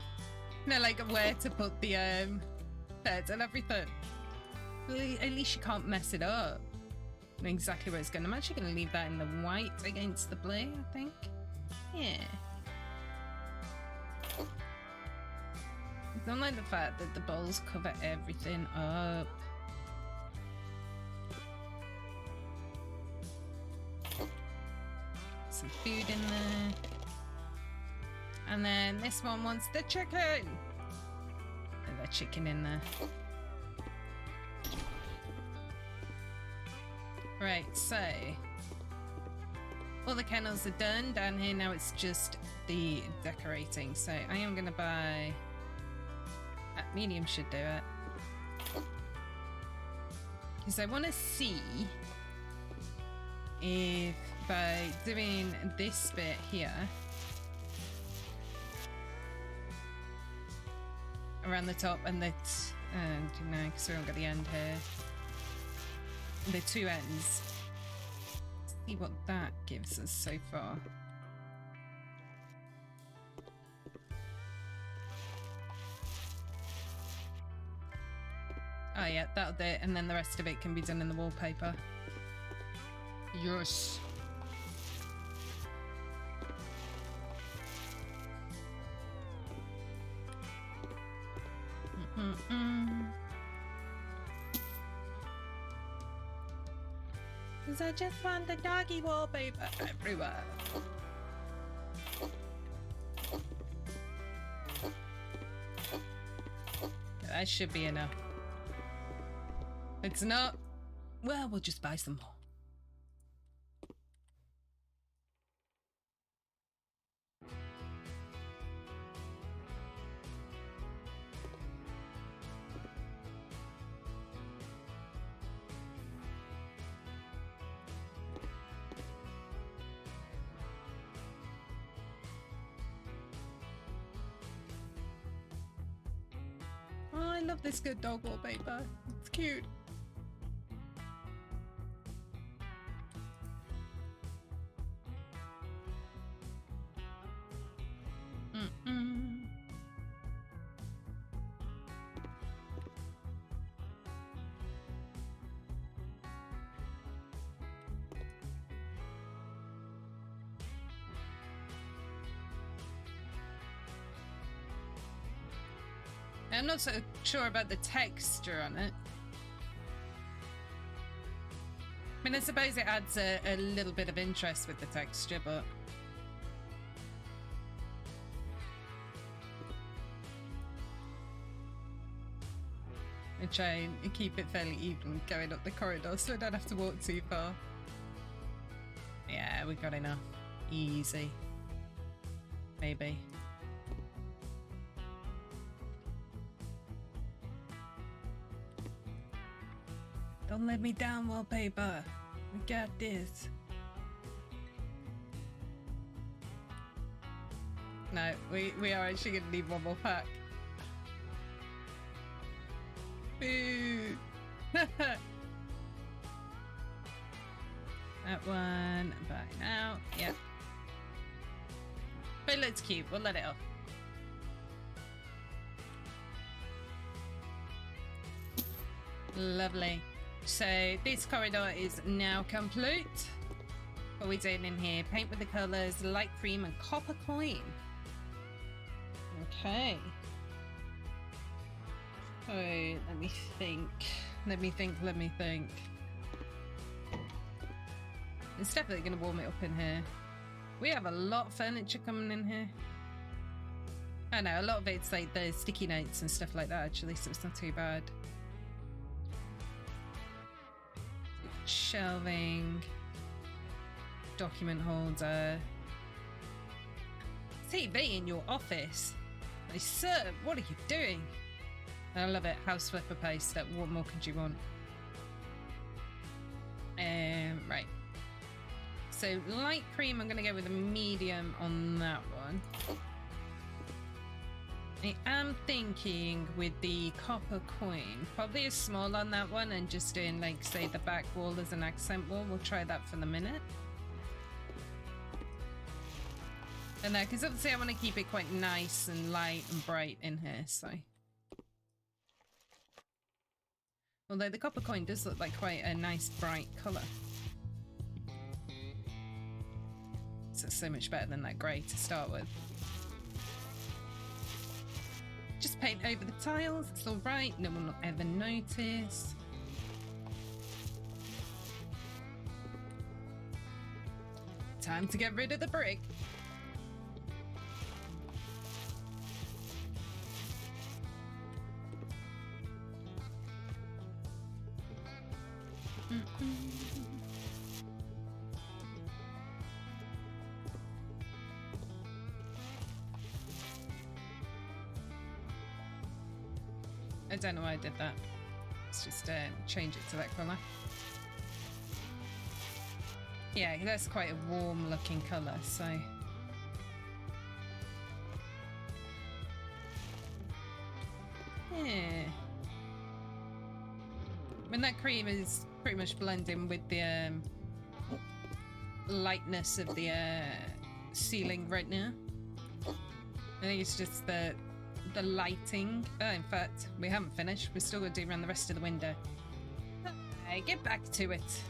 you know, like where to put the beds and everything. At least you can't mess it up. Know exactly where it's going. I'm actually going to leave that in the white against the blue, I think. Yeah. I don't like the fact that the bowls cover everything up. Some food in there. And then this one wants the chicken. Put that chicken in there. Right, so all the kennels are done. Down here now it's just the decorating. So I am going to buy... medium should do it. Because I want to see if by doing this bit here around the top and the no, because we haven't got the end here, the two ends, see what that gives us so far. Oh yeah, that'll do it, and then the rest of it can be done in the wallpaper. Yes. Cause I just want the doggy wallpaper everywhere. That should be enough. If it's not, well, we'll just buy some more. Oh, I love this good dog wallpaper. It's cute. I'm not so sure about the texture on it. I mean, I suppose it adds a little bit of interest with the texture, but... I try and keep it fairly even going up the corridor so I don't have to walk too far. Yeah, we got enough. Easy. Maybe. Don't let me down, wallpaper. We got this. No, we are actually going to need one more pack. Boo! That one, buy now. Yep. But it looks cute. We'll let it off. Lovely. So this corridor is now complete. What are we doing in here? Paint with the colours, light cream and copper coin. Okay. Oh, let me think. Let me think. It's definitely going to warm it up in here. We have a lot of furniture coming in here. I know, a lot of it's like the sticky notes and stuff like that actually, so it's not too bad. Shelving, document holder, TV in your office. Hey, sir, what are you doing? I love it. House flipper paste. What more could you want? Right. So light cream, I'm going to go with a medium on that one. I am thinking with the copper coin, probably a small on that one and just doing like, say, the back wall as an accent wall. We'll try that for the minute. And no, because obviously I want to keep it quite nice and light and bright in here, so. Although the copper coin does look like quite a nice bright colour. So it's so much better than that grey to start with. Just paint over the tiles, it's alright, no one will ever notice. Time to get rid of the brick. I don't know why I did that. Let's just change it to that colour. Yeah, that's quite a warm looking colour, so... Yeah. When that cream is pretty much blending with the lightness of the ceiling right now. I think it's just the lighting. Oh, in fact, we haven't finished. We're still going to do around the rest of the window. Hey, get back to it.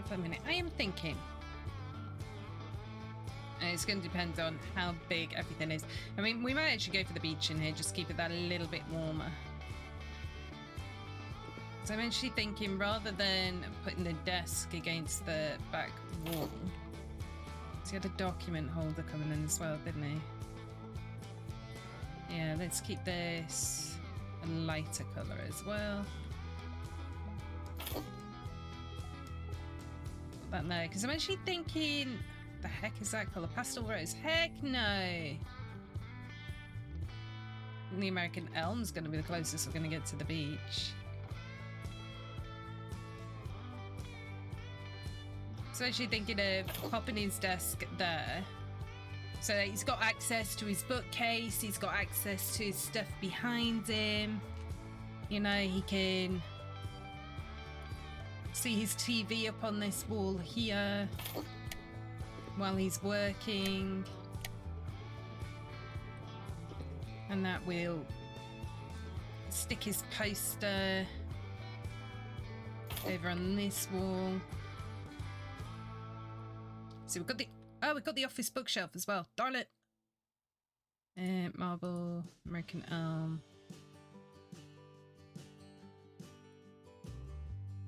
For a minute, I am thinking. It's going to depend on how big everything is. I mean, we might actually go for the beach in here, just keep it that a little bit warmer. So I'm actually thinking, rather than putting the desk against the back wall, so he had a document holder coming in as well, didn't he? Yeah, let's keep this a lighter colour as well. That no, because I'm actually thinking, the heck is that colour? Pastel rose? Heck no! The American elm's going to be the closest we're going to get to the beach. So actually thinking of popping his desk there, so that he's got access to his bookcase, he's got access to his stuff behind him. You know, he can see his TV up on this wall here while he's working, and that will stick his poster over on this wall. So we've got the office bookshelf as well. Darn it. Marble, American elm.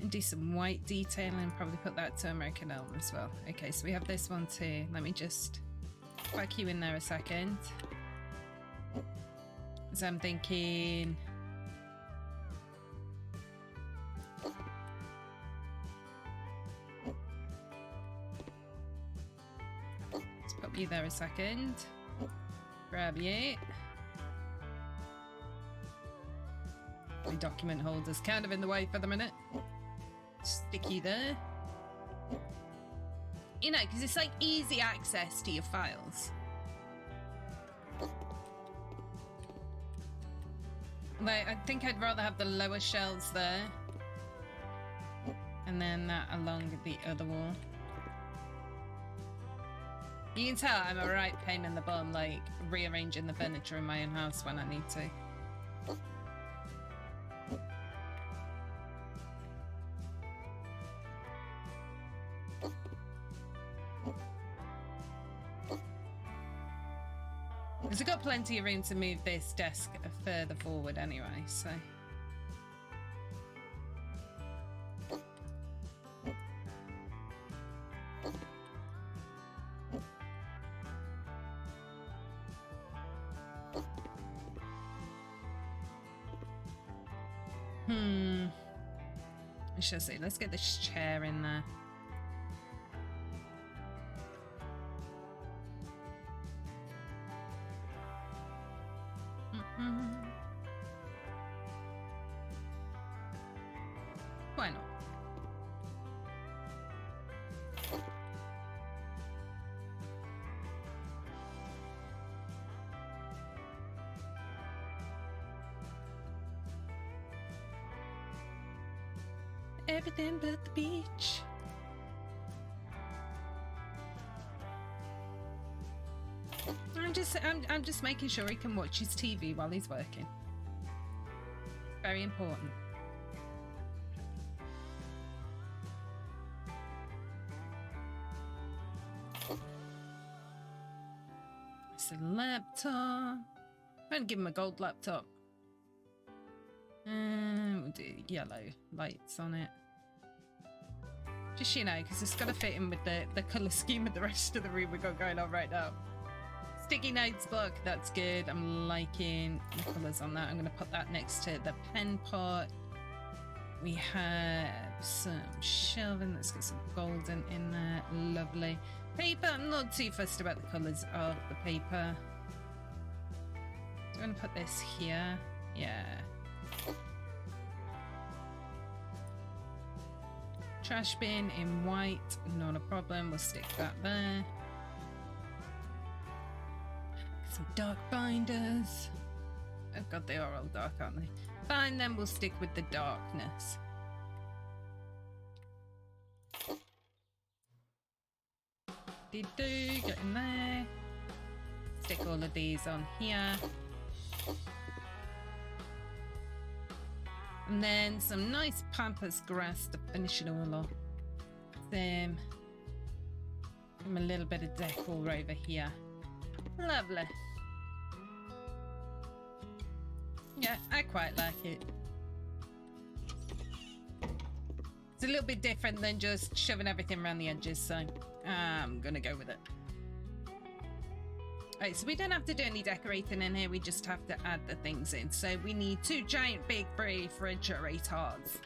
And do some white detailing, probably put that to American elm as well. Okay, so we have this one too. Let me just whack you in there a second. So I'm thinking, let's pop you there a second. Grab you. My document holder's kind of in the way for the minute. Stick you there. You know, because it's like easy access to your files. Like, I think I'd rather have the lower shelves there. And then that along the other wall. You can tell I'm a right pain in the bum, like, rearranging the furniture in my own house when I need to. Because we've got plenty of room to move this desk further forward anyway, so... I should say, let's get this chair in there. Why not? Everything but the beach. I'm just making sure he can watch his TV while he's working. Very important. fix the laptop. I'm gonna give him a gold laptop. We'll do yellow lights on it. Just, you know, because it's got to fit in with the colour scheme of the rest of the room we've got going on right now. Sticky notes book, that's good. I'm liking the colours on that. I'm going to put that next to the pen pot. We have some shelving. Let's get some golden in there. Lovely. Paper, I'm not too fussed about the colours of the paper. I'm going to put this here. Yeah. Trash bin in white, not a problem. We'll stick that there. Some dark binders. Oh god, they are all dark, aren't they? Fine, then we'll stick with the darkness. Get in there. Stick all of these on here. And then some nice pampas grass to finish it all off. Give him a little bit of decor over here. Lovely. Yeah, I quite like it. It's a little bit different than just shoving everything around the edges, so I'm gonna go with it. Right, so we don't have to do any decorating in here, we just have to add the things in. So we need 2 giant big refrigerators.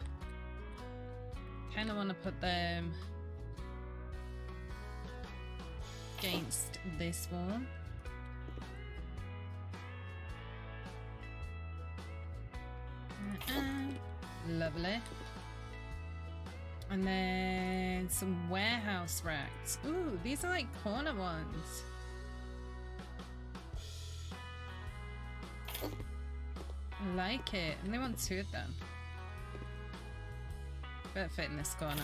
Kind of want to put them against this one. Lovely. And then some warehouse racks. Ooh, these are like corner ones. I like it. And they want 2 of them. Better fit in this corner.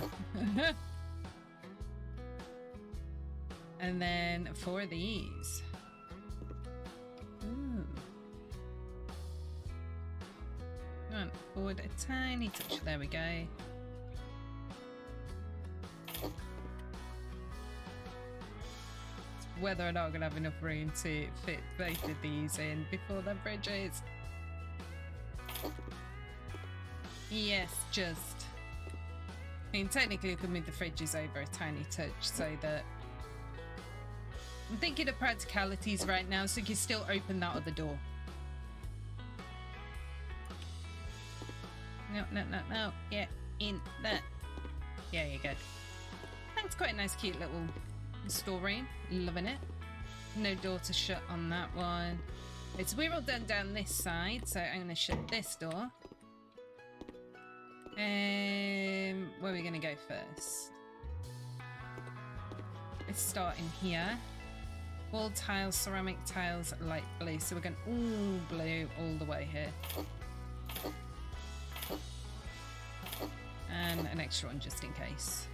And then 4 of these. Ooh. Come on, forward a tiny touch. There we go. Whether or not I'm going to have enough room to fit both of these in before the bridges. Yes, just. I mean, technically we could move the fridges over a tiny touch so that. I'm thinking of practicalities right now, so you can still open that other door. No. Get in there. Yeah, you're good. That's quite a nice, cute little storeroom. Loving it. No door to shut on that one. Okay, so we're all done down this side, so I'm going to shut this door. Where are we going to go first? Let's start in here. Wall tiles, ceramic tiles, light blue. So we're going all blue all the way here. And an extra one just in case.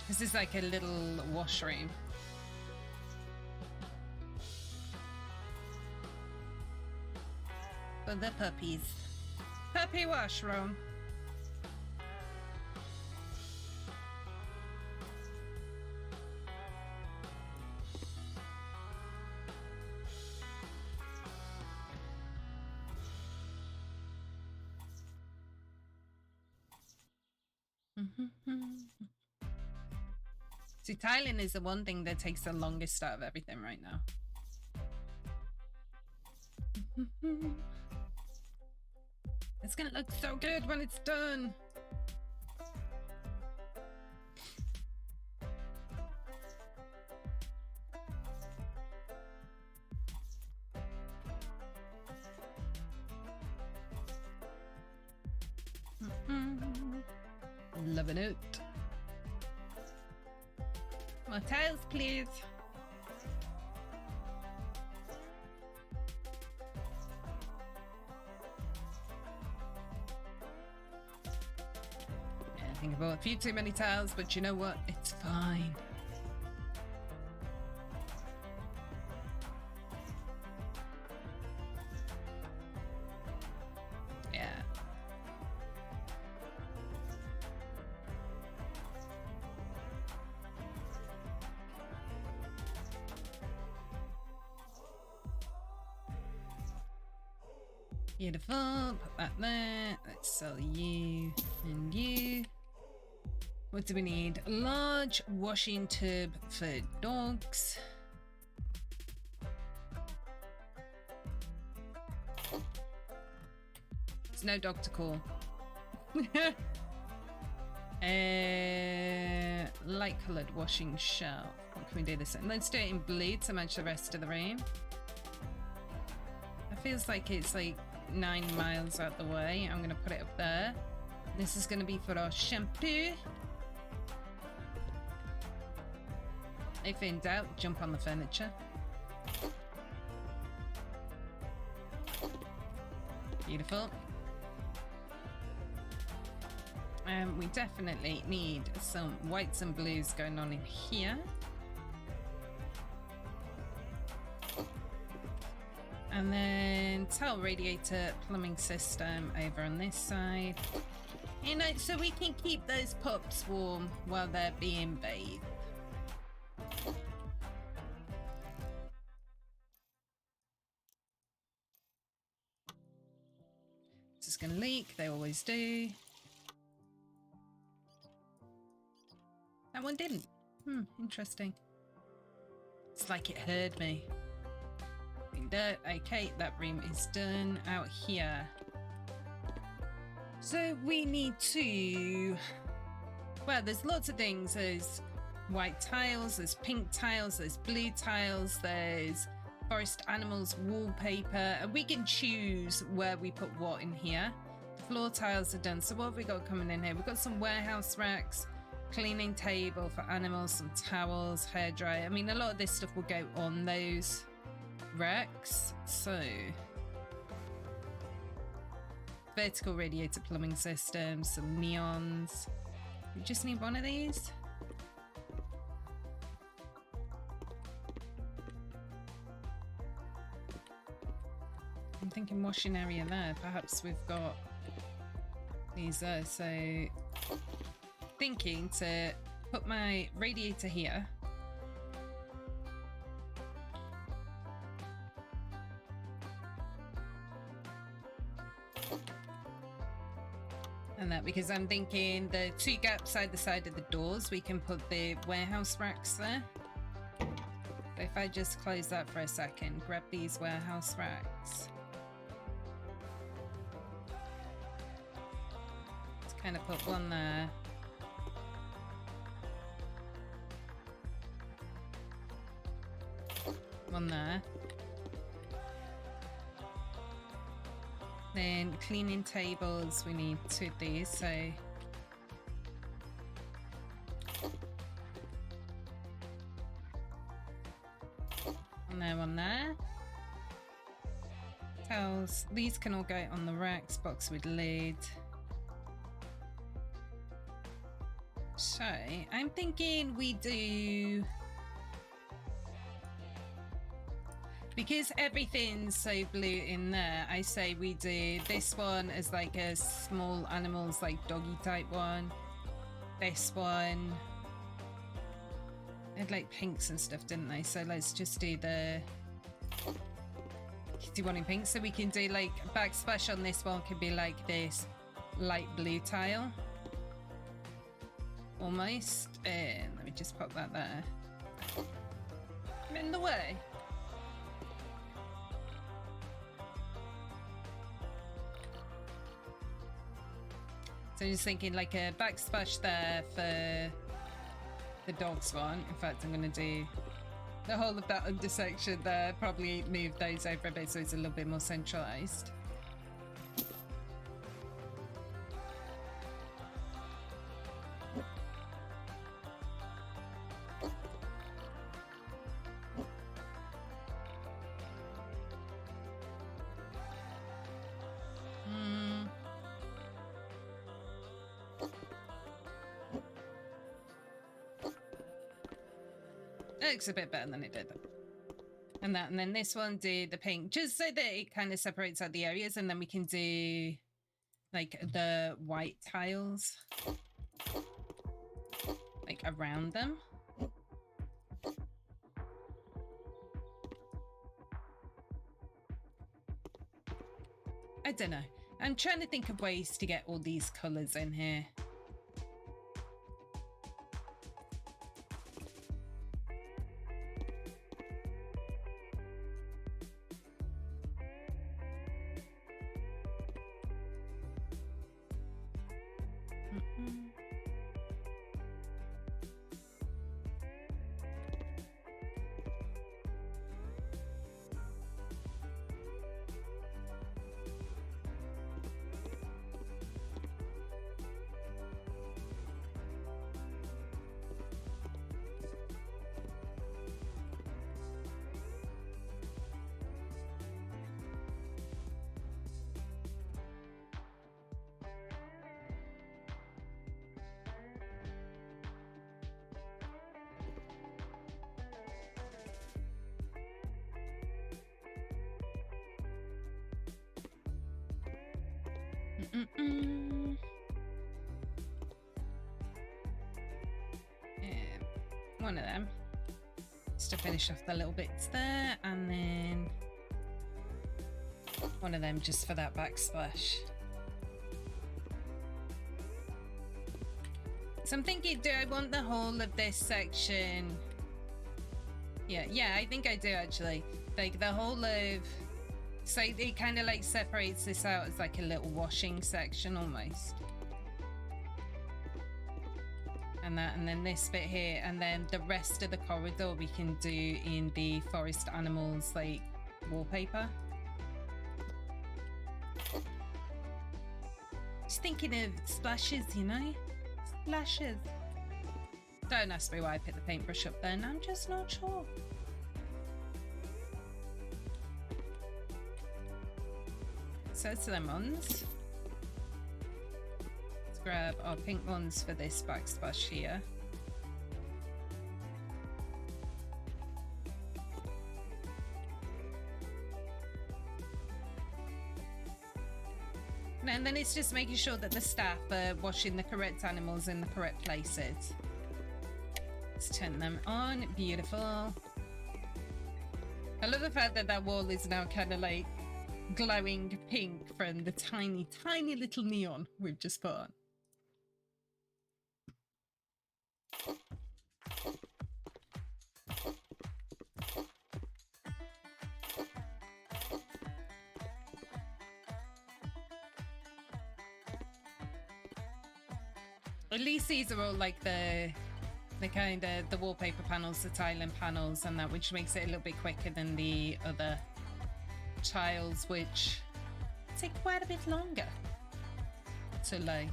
This is like a little washroom. For the puppies. Puppy washroom. See, tiling is the one thing that takes the longest out of everything right now. It's gonna look so good when it's done. Loving it. More tiles, please. Yeah, I think I bought a few too many tiles, but you know what? It's fine. Beautiful. Put that there. Let's sell you and you. What do we need? A large washing tub for dogs. There's no dog to call. Light coloured washing shelf. What can we do this in? Let's do it in blue to match the rest of the room. It feels like it's like 9 miles out the way. I'm gonna put it up there. This is gonna be for our shampoo. If in doubt, jump on the furniture. Beautiful. We definitely need some whites and blues going on in here. And then tile radiator plumbing system over on this side. You know, so we can keep those pups warm while they're being bathed. This is gonna leak, they always do. That one didn't. Interesting. It's like it heard me. Dirt. Okay, that room is done. Out here. So we need to... Well, there's lots of things. There's white tiles, there's pink tiles, there's blue tiles, there's forest animals wallpaper. And we can choose where we put what in here. Floor tiles are done. So what have we got coming in here? We've got some warehouse racks. Cleaning table for animals, some towels, hairdryer. I mean, a lot of this stuff will go on those racks. So, vertical radiator plumbing system, some neons. We just need one of these. I'm thinking washing area there. Perhaps we've got these there. So, thinking to put my radiator here. And that because I'm thinking the 2 gaps either side of the doors, we can put the warehouse racks there. So if I just close that for a second, grab these warehouse racks. Let's kind of put one there. One there. Then cleaning tables, we need 2 of these, so one there. Towels, these can all go on the racks, box with lid. So I'm thinking we do... Because everything's so blue in there, I say we do this one as like a small animals, like doggy type one. This one. They had like pinks and stuff, didn't they? So let's just do the... Do one in pink. So we can do like backsplash on this one could be like this light blue tile. Almost. And let me just pop that there. I'm in the way. So I'm just thinking like a backsplash there for the dogs one. In fact, I'm going to do the whole of that under section there. Probably move those over a bit so it's a little bit more centralized. It looks a bit better than it did. And then this one, do the pink, just so that it kind of separates out the areas, and then we can do like the white tiles like around them. I don't know. I'm trying to think of ways to get all these colors in here. One of them. Just to finish off the little bits there, and then one of them just for that backsplash. So I'm thinking, do I want the whole of this section? Yeah, I think I do actually. Like the whole of... So it kind of like separates this out as like a little washing section almost. And then this bit here, and then the rest of the corridor we can do in the forest animals like wallpaper. Just thinking of splashes, you know? Splashes. Don't ask me why I picked the paintbrush up then, I'm just not sure. So it's them ones. Grab our pink ones for this backsplash here. And then it's just making sure that the staff are washing the correct animals in the correct places. Let's turn them on. Beautiful. I love the fact that that wall is now kind of like glowing pink from the tiny, tiny little neon we've just put on. At least these are all like the kind of the wallpaper panels, the tiling panels and that, which makes it a little bit quicker than the other tiles, which take quite a bit longer to lay.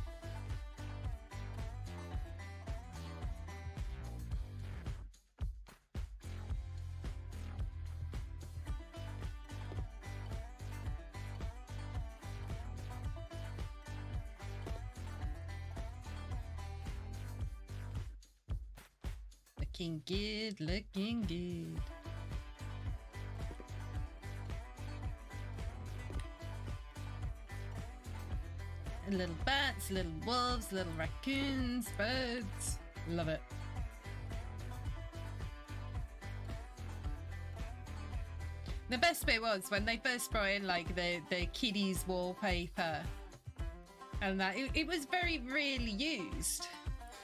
Looking good, looking good. Little bats, little wolves, little raccoons, birds. Love it. The best bit was when they first brought in like the kiddies wallpaper, and that it was very rarely used.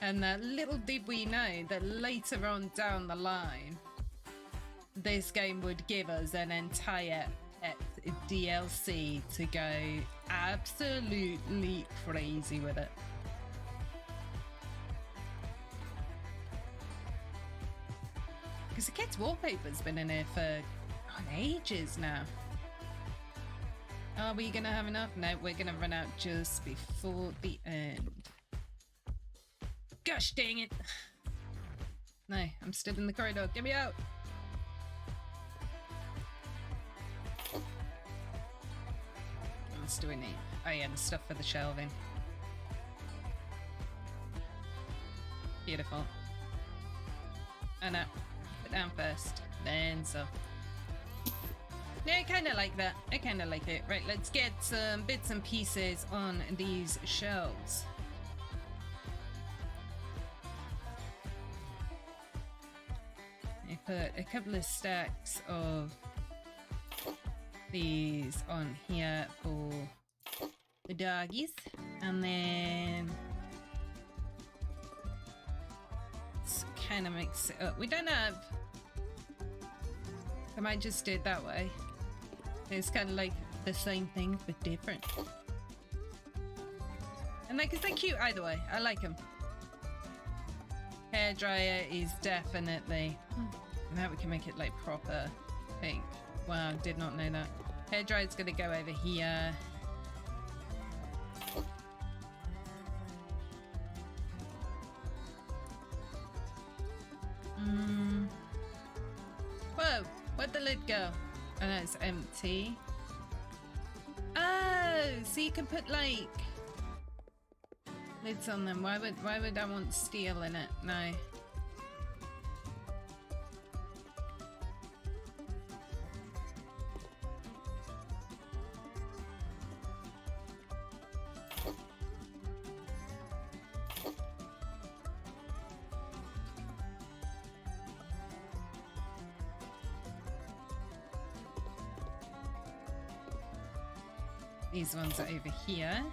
And little did we know that later on down the line, this game would give us an entire pet DLC to go absolutely crazy with it. Because the kids' wallpaper's been in here for ages now. Are we gonna have enough? No, we're gonna run out just before the end. Gosh dang it. No, I'm still in the corridor. Get me out. What else do we need? Oh yeah, the stuff for the shelving. Beautiful. Oh no, put down first, then so. Yeah, I kind of like that. I kind of like it. Right, let's get some bits and pieces on these shelves. I put a couple of stacks of these on here for the doggies, and then let's kind of mix it up. We don't have. I might just do it that way. It's kind of like the same thing but different. And like, they're cute either way. I like them. Hairdryer is definitely. Now we can make it like proper pink. Wow, did not know that. Hairdryer's gonna go over here. Whoa, where'd the lid go? Oh no, it's empty. Oh, so you can put like lids on them. Why would I want steel in it? No. These ones are over here.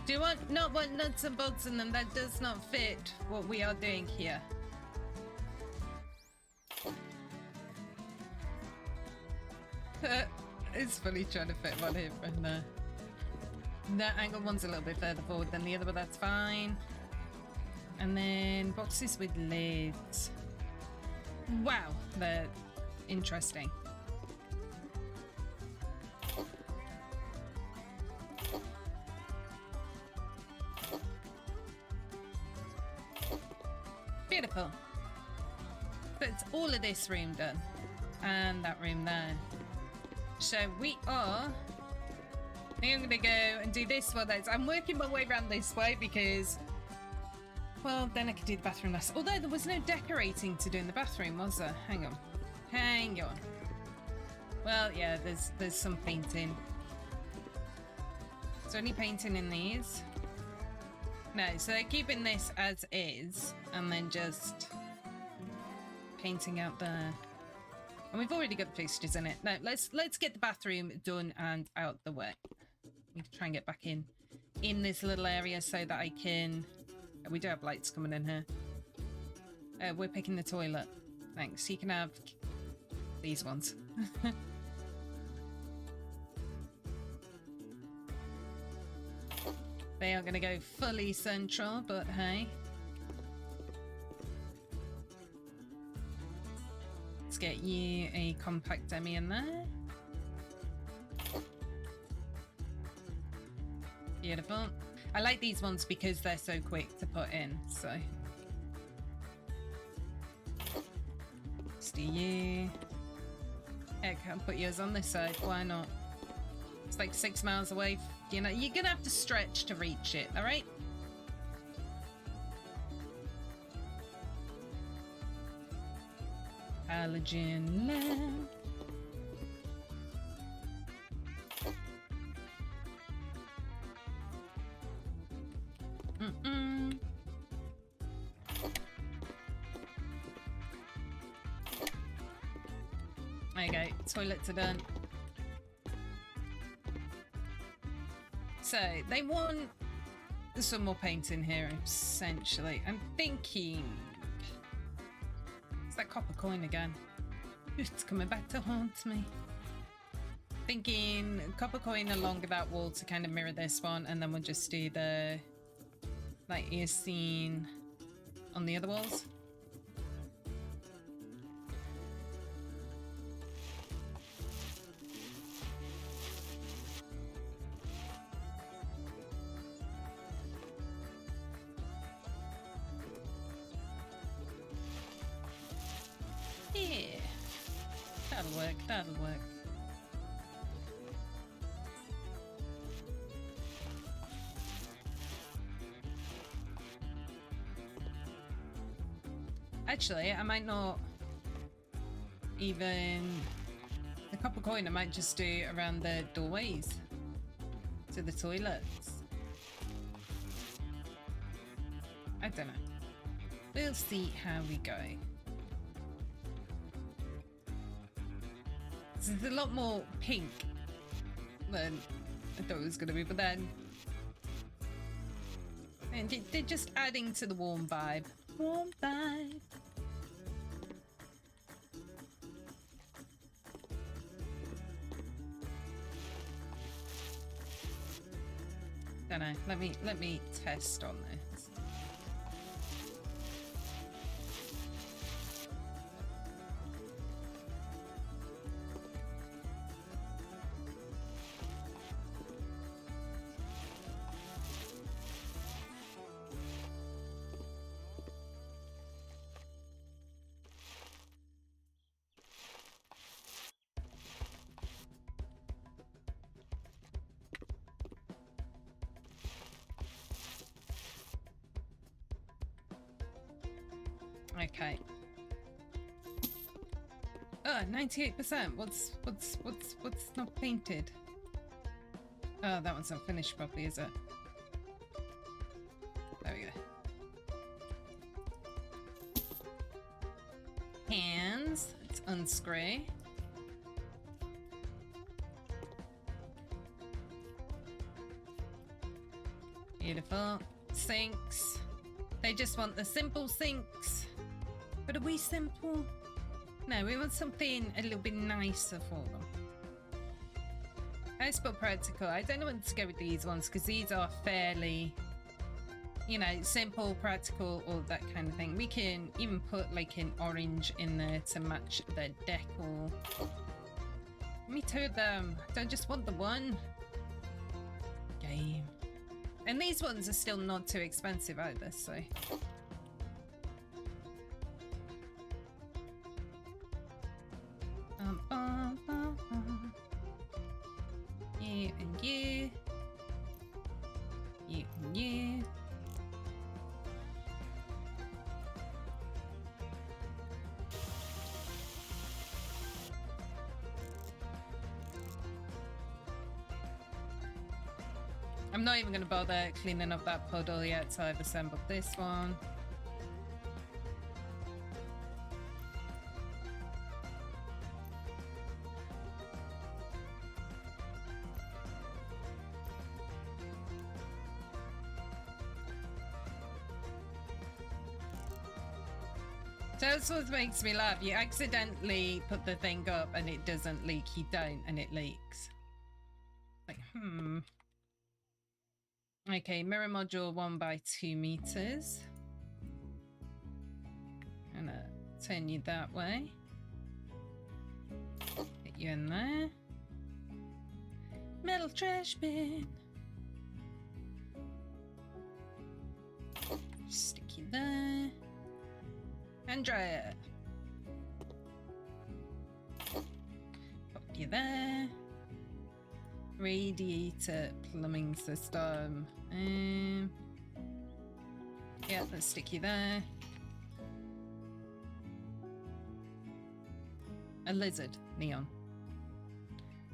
Do you not want nuts and bolts in them? That does not fit what we are doing here. It's funny trying to fit one here from there. That angle one's a little bit further forward than the other, but that's fine. And then boxes with lids. Wow, they're interesting. Beautiful. So it's all of this room done. And that room there. So we are... I think I'm going to go and do this one. I'm working my way around this way because... Well, then I could do the bathroom last. Although there was no decorating to do in the bathroom, was there? Hang on. Hang on. Well, yeah, there's some painting. Is there any painting in these? No, so they're keeping this as is, and then just painting out there. And we've already got the fixtures in it. No, let's get the bathroom done and out the way. We can try and get back in this little area so that I can... We do have lights coming in here. We're picking the toilet. Thanks. You can have these ones. They are going to go fully central, but hey. Let's get you a compact demi in there. Beautiful. I like these ones because they're so quick to put in, so. Let's do you. Heck, I'll put yours on this side, why not? It's like 6 miles away. You know, you're gonna have to stretch to reach it, alright? Halogen lamp. There you go, toilets are done. So, they want some more paint in here, essentially. I'm thinking... It's that copper coin again. It's coming back to haunt me. Thinking copper coin along that wall to kind of mirror this one, and then we'll just do the... like eosine on the other walls. Yeah, that'll work, that'll work. Actually, I might not even... The copper coin I might just do around the doorways to the toilets. I don't know. We'll see how we go. There's a lot more pink than I thought it was going to be, but then... And they're just adding to the warm vibe. Warm vibe. Don't know. Let me test on this. Okay. 98%. What's not painted? Oh, that one's not finished properly, is it? There we go. Hands. Let's unscrew. Beautiful. Sinks. They just want the simple sinks. But are we simple? No, we want something a little bit nicer for them. I spell practical. I don't know what to go with these ones because these are fairly, you know, simple, practical, all that kind of thing. We can even put like an orange in there to match the decor. Me two of them. I don't just want the one. Game. And these ones are still not too expensive either, so... You and you. You and you. I'm not even going to bother cleaning up that puddle yet, so I've assembled this one. That's what makes me laugh. You accidentally put the thing up and it doesn't leak. You don't and it leaks. Like, Okay, mirror module 1 by 2 meters. I'm gonna turn you that way. Get you in there. Metal trash bin. Stick you there. And dryer. Pop you there. Radiator plumbing system. Yeah, let's stick you there. A lizard neon.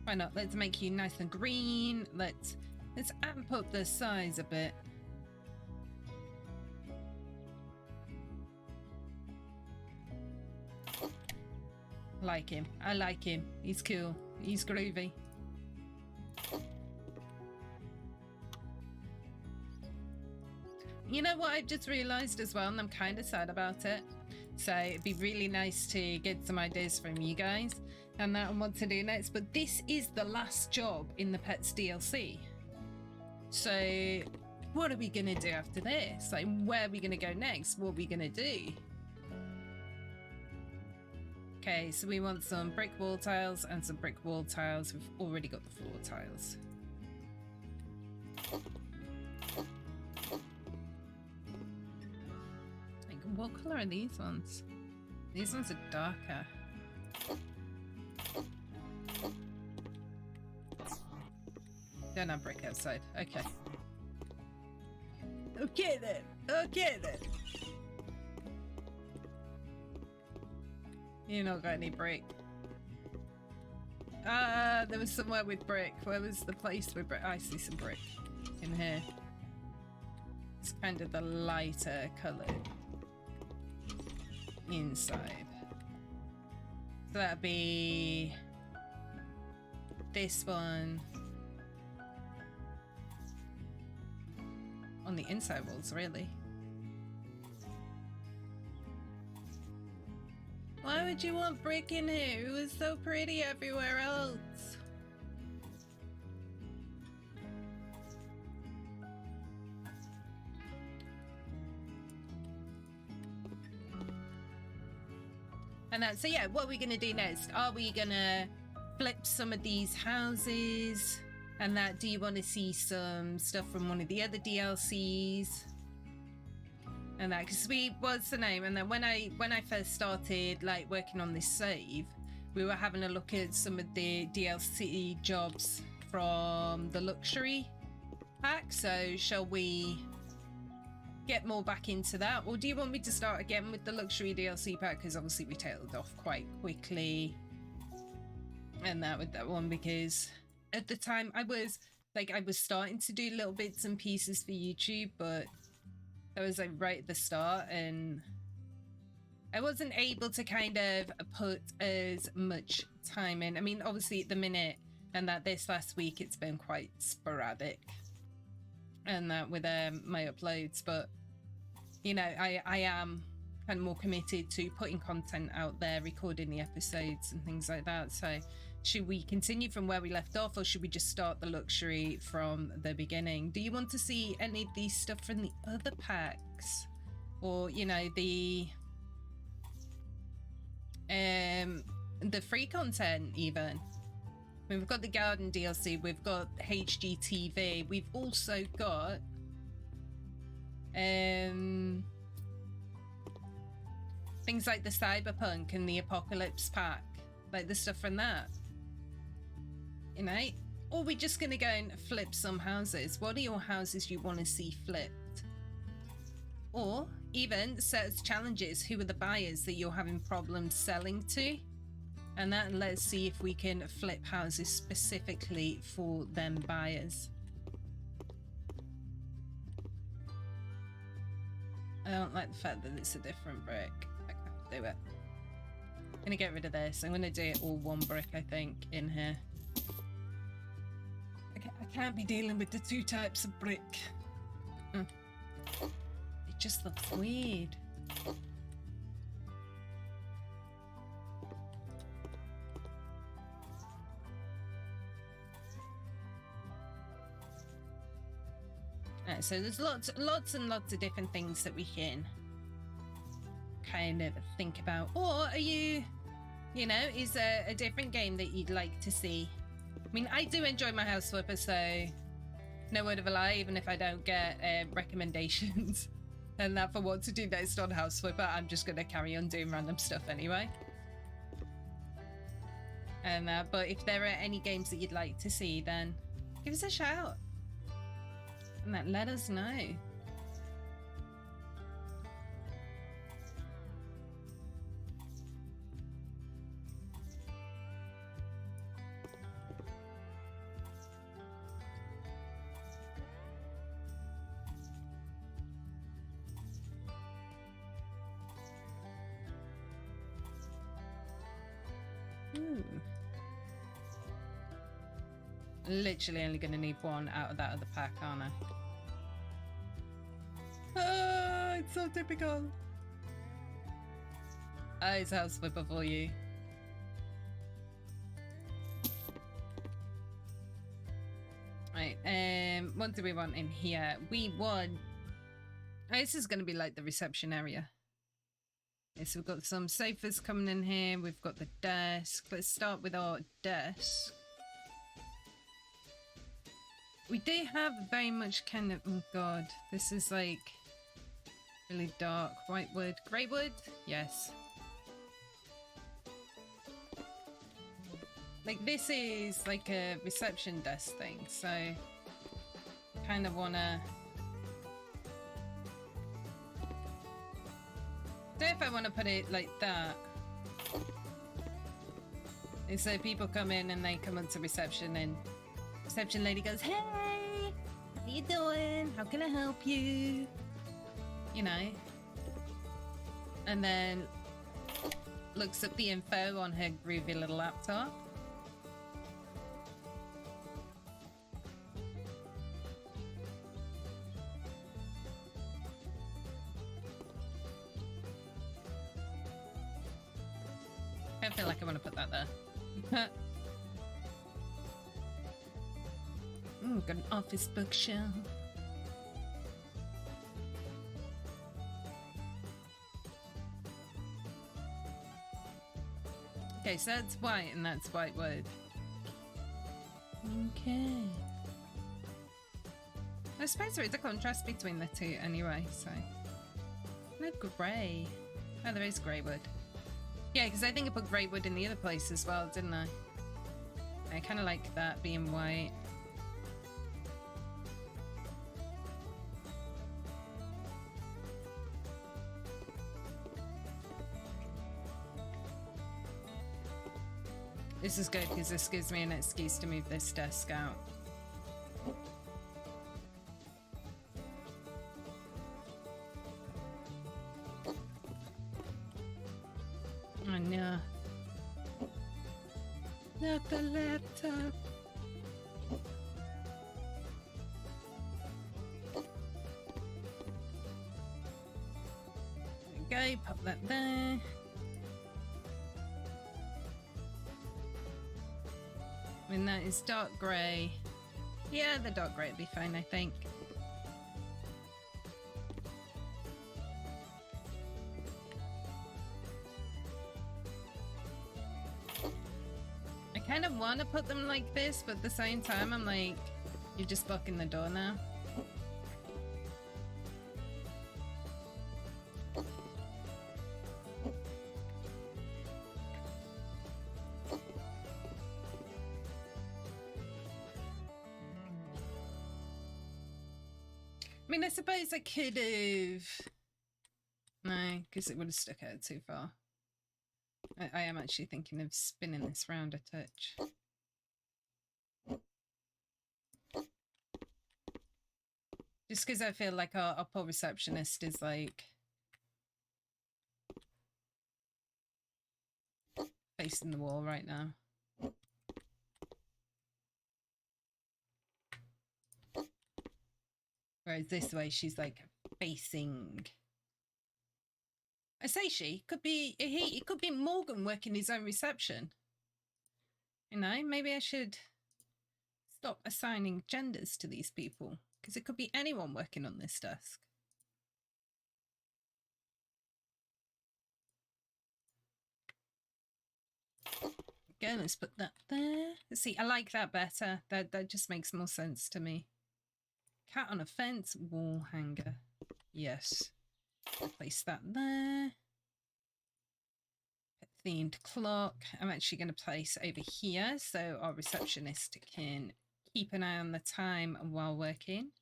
Why not? Let's make you nice and green. Let's amp up the size a bit. Like him. I like him. He's cool. He's groovy. You know what I've just realized as well, and I'm kind of sad about it. So it'd be really nice to get some ideas from you guys and that and what to do next. But this is the last job in the Pets DLC. So what are we going to do after this? Like, where are we going to go next? What are we going to do? Okay, so we want some brick wall tiles and some brick wall tiles. We've already got the floor tiles. Like, what colour are these ones? These ones are darker. Don't have brick outside. Okay. Okay then. Okay then. You not got any brick. There was somewhere with brick. Where was the place with brick? I see some brick in here. It's kind of the lighter coloured. inside. So that'd be this one on the inside walls, really. Why would you want brick in here? It was so pretty everywhere else. And that, so yeah, what are we gonna do next? Are we gonna flip some of these houses? And that, do you want to see some stuff from one of the other DLCs? And that, because what's the name? And then when I first started like working on this save, we were having a look at some of the DLC jobs from the luxury pack. So shall we get more back into that, or do you want me to start again with the luxury DLC pack? Because obviously we tailed off quite quickly, and that with that one, because at the time I was starting to do little bits and pieces for YouTube, but that was like right at the start, and I wasn't able to kind of put as much time in. I mean, obviously at the minute, and that this last week it's been quite sporadic, and that with my uploads, but you know, I am kind of more committed to putting content out there, recording the episodes and things like that. So should we continue from where we left off, or should we just start the luxury from the beginning? Do you want to see any of these stuff from the other packs, or you know, the free content even? I mean, we've got the garden DLC, we've got HGTV, we've also got things like the Cyberpunk and the Apocalypse pack, like the stuff from that, you know? Or we're just gonna go and flip some houses. What are your houses you want to see flipped? Or even set as challenges, who are the buyers that you're having problems selling to? And that, let's see if we can flip houses specifically for them buyers. I don't like the fact that it's a different brick. I can't do it. I'm gonna get rid of this. I'm gonna do it all one brick, I think, in here. I can't be dealing with the two types of brick. It just looks weird. So there's lots and lots of different things that we can kind of think about. Or are you know, is there a different game that you'd like to see? I mean, I do enjoy my House Flipper, so no word of a lie, even if I don't get recommendations and that for what to do next on House Flipper, I'm just gonna carry on doing random stuff anyway. And but if there are any games that you'd like to see, then give us a shout. And that, let us know. Literally only going to need one out of that other pack, aren't I? Oh, it's so typical. It's House Flipper for you. Right, what do we want in here? We want... Oh, this is going to be like the reception area. Okay, so we've got some sofas coming in here. We've got the desk. Let's start with our desk. We do have very much kind of... Oh god, this is like really dark. White wood. Grey wood? Yes. Like this is like a reception desk thing, so kind of wanna... Don't know if I want to put it like that. And so people come in and they come onto reception and reception lady goes, "Hey, how you doing? How can I help you?" You know. And then looks at the info on her groovy little laptop. I feel like I want to put that there. Ooh, got an office bookshelf. Okay, so that's white and that's white wood. Okay. I suppose there is a contrast between the two anyway, so. No grey. Oh, there is grey wood. Yeah, because I think I put grey wood in the other place as well, didn't I? I kind of like that being white. This is good because this gives me an excuse to move this desk out. Oh no. Not the laptop. There we go, pop that there. And that is dark grey. Yeah, the dark grey would be fine, I think. I kind of want to put them like this, but at the same time, I'm like, you're just blocking the door now. I mean, I suppose I could have... No, because it would have stuck out too far. I am actually thinking of spinning this round a touch. Just because I feel like our poor receptionist is like... facing the wall right now. Whereas this way, she's like facing. I say she could be he. It could be Morgan working his own reception. You know, maybe I should stop assigning genders to these people because it could be anyone working on this desk. Okay, let's put that there. Let's see, I like that better. That just makes more sense to me. Cat on a fence, wall hanger. Yes. Place that there. Themed clock. I'm actually going to place over here so our receptionist can keep an eye on the time while working.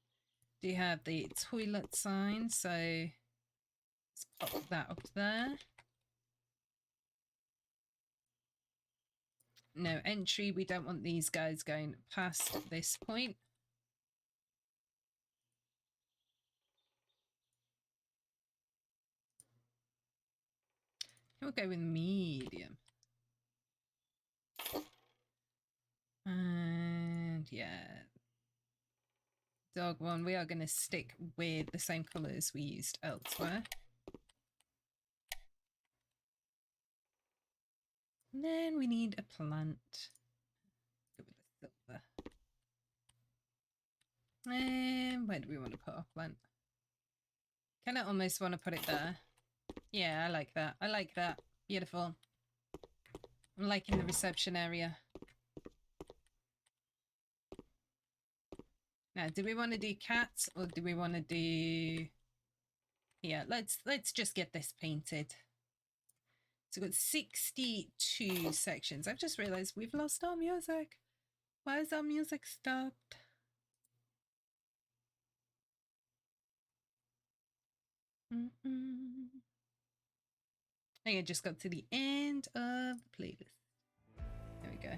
Do you have the toilet sign? So let's pop that up there. No entry. We don't want these guys going past this point. We'll go with medium. And yeah. Dog one, we are going to stick with the same colours we used elsewhere. And then we need a plant. Go with the silver. And where do we want to put our plant? Kind of almost want to put it there. Yeah, I like that. I like that. Beautiful. I'm liking the reception area. Now, do we want to do cats or do we want to do... Yeah, let's just get this painted. So we've got 62 sections. I've just realized we've lost our music. Why is our music stopped? I think I just got to the end of the playlist. There we go.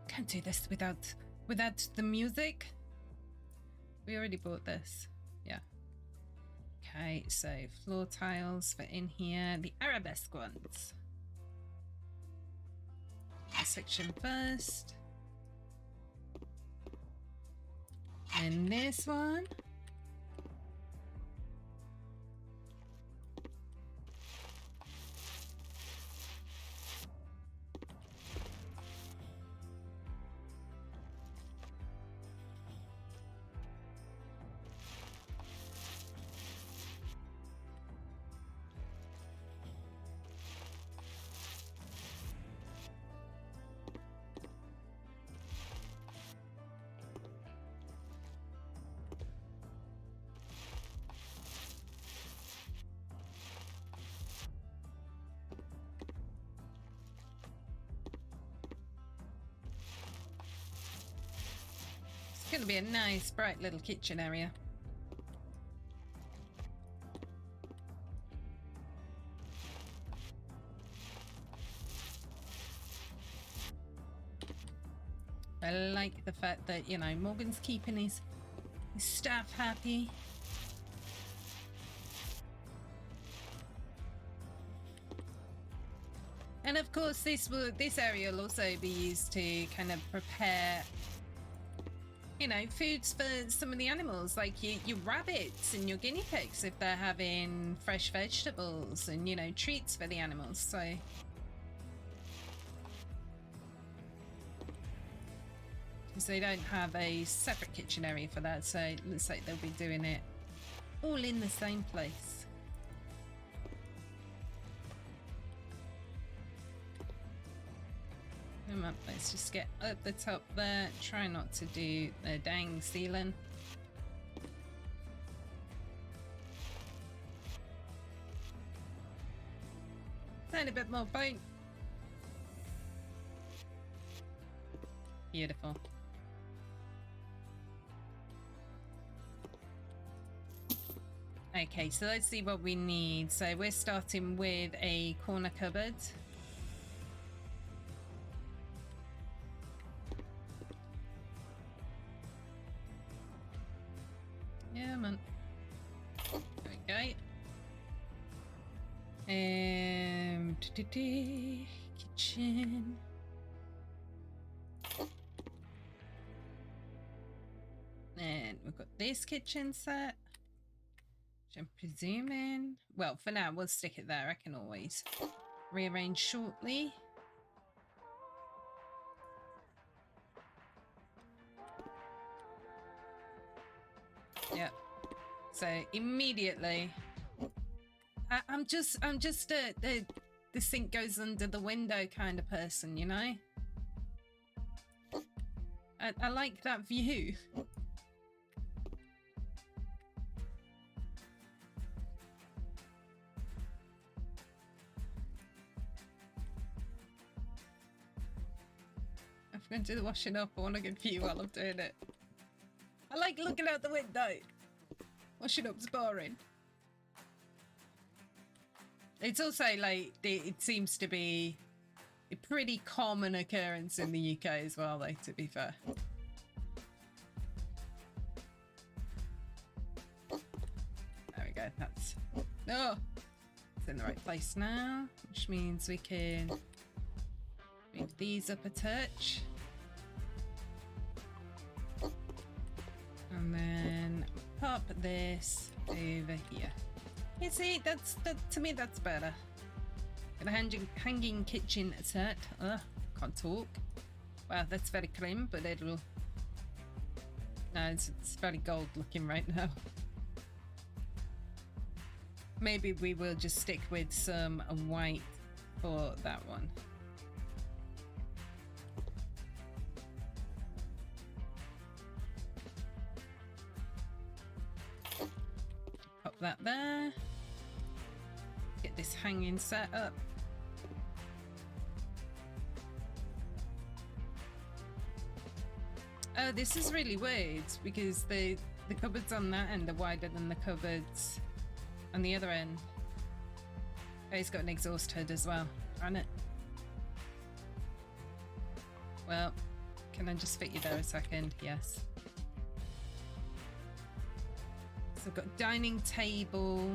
Can't do this without the music. We already bought this. Yeah. Okay, so floor tiles for in here, the arabesque ones. This section first. And this one. It's going to be a nice, bright little kitchen area. I like the fact that, you know, Morgan's keeping his staff happy. And of course, this area will also be used to kind of prepare, you know, foods for some of the animals, like your rabbits and your guinea pigs, if they're having fresh vegetables and, you know, treats for the animals. So because they don't have a separate kitchen area for that, so it looks like they'll be doing it all in the same place. Come on, let's just get up the top there. Try not to do the dang ceiling. Tiny bit more bone. Beautiful. Okay, so let's see what we need. So we're starting with a corner cupboard. Yeah, man. There we go. Kitchen. And we've got this kitchen set. Which I'm presuming. Well, for now, we'll stick it there. I can always rearrange shortly. Yep. So immediately, I'm just the sink goes under the window kind of person, you know. I like that view. I'm going to do the washing up. I want a good view while I'm doing it. I like looking out the window. Washing up's boring. It's also like, it seems to be a pretty common occurrence in the UK as well, though, to be fair. There we go, that's... Oh! It's in the right place now, which means we can move these up a touch. And then pop this over here. You see, that to me that's better. Got a hanging kitchen set. Can't talk. Wow, that's very clean, but it'll... No, it's very gold looking right now. Maybe we will just stick with some white for that one. Pop that there. Get this hanging set up. Oh, this is really weird because the cupboards on that end are wider than the cupboards on the other end. Oh, it's got an exhaust hood as well. Run it. Well, can I just fit you there a second? Yes. So I've got dining table,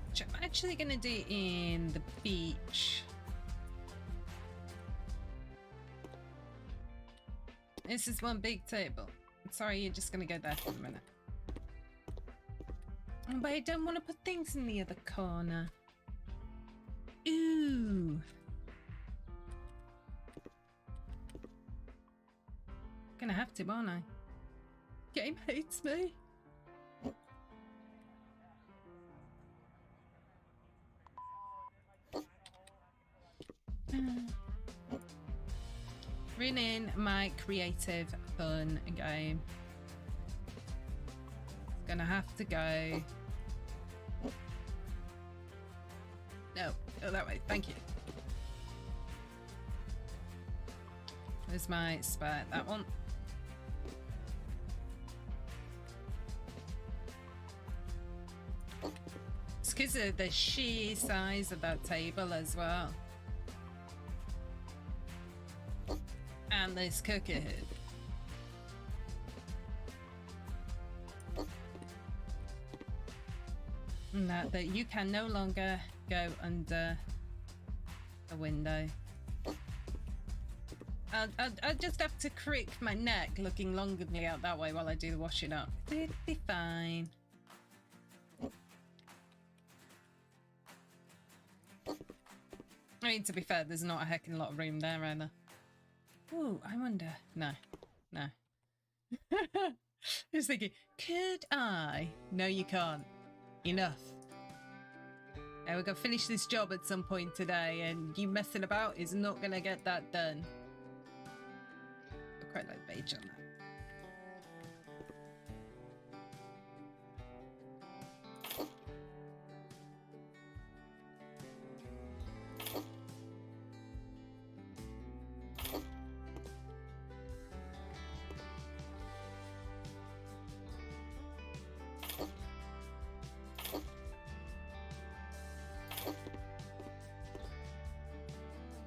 which I'm actually going to do in the beach. This is one big table. Sorry, you're just going to go there for a minute. Oh, but I don't want to put things in the other corner. Ooh. Gonna have to, aren't I? Game hates me. Ruining my creative fun game. Gonna have to go. No, go that way. Thank you. Where's my spot? That one. It's because of the sheer size of that table as well. And this cooker hood. And that you can no longer go under a window. I'll just have to crick my neck looking longingly out that way while I do the washing up. It'll be fine. I mean, to be fair, there's not a heckin' lot of room there either. Ooh, I wonder. No. No. I was thinking, could I? No, you can't. Enough. We're going to finish this job at some point today, and you messing about is not going to get that done. I quite like beige on that.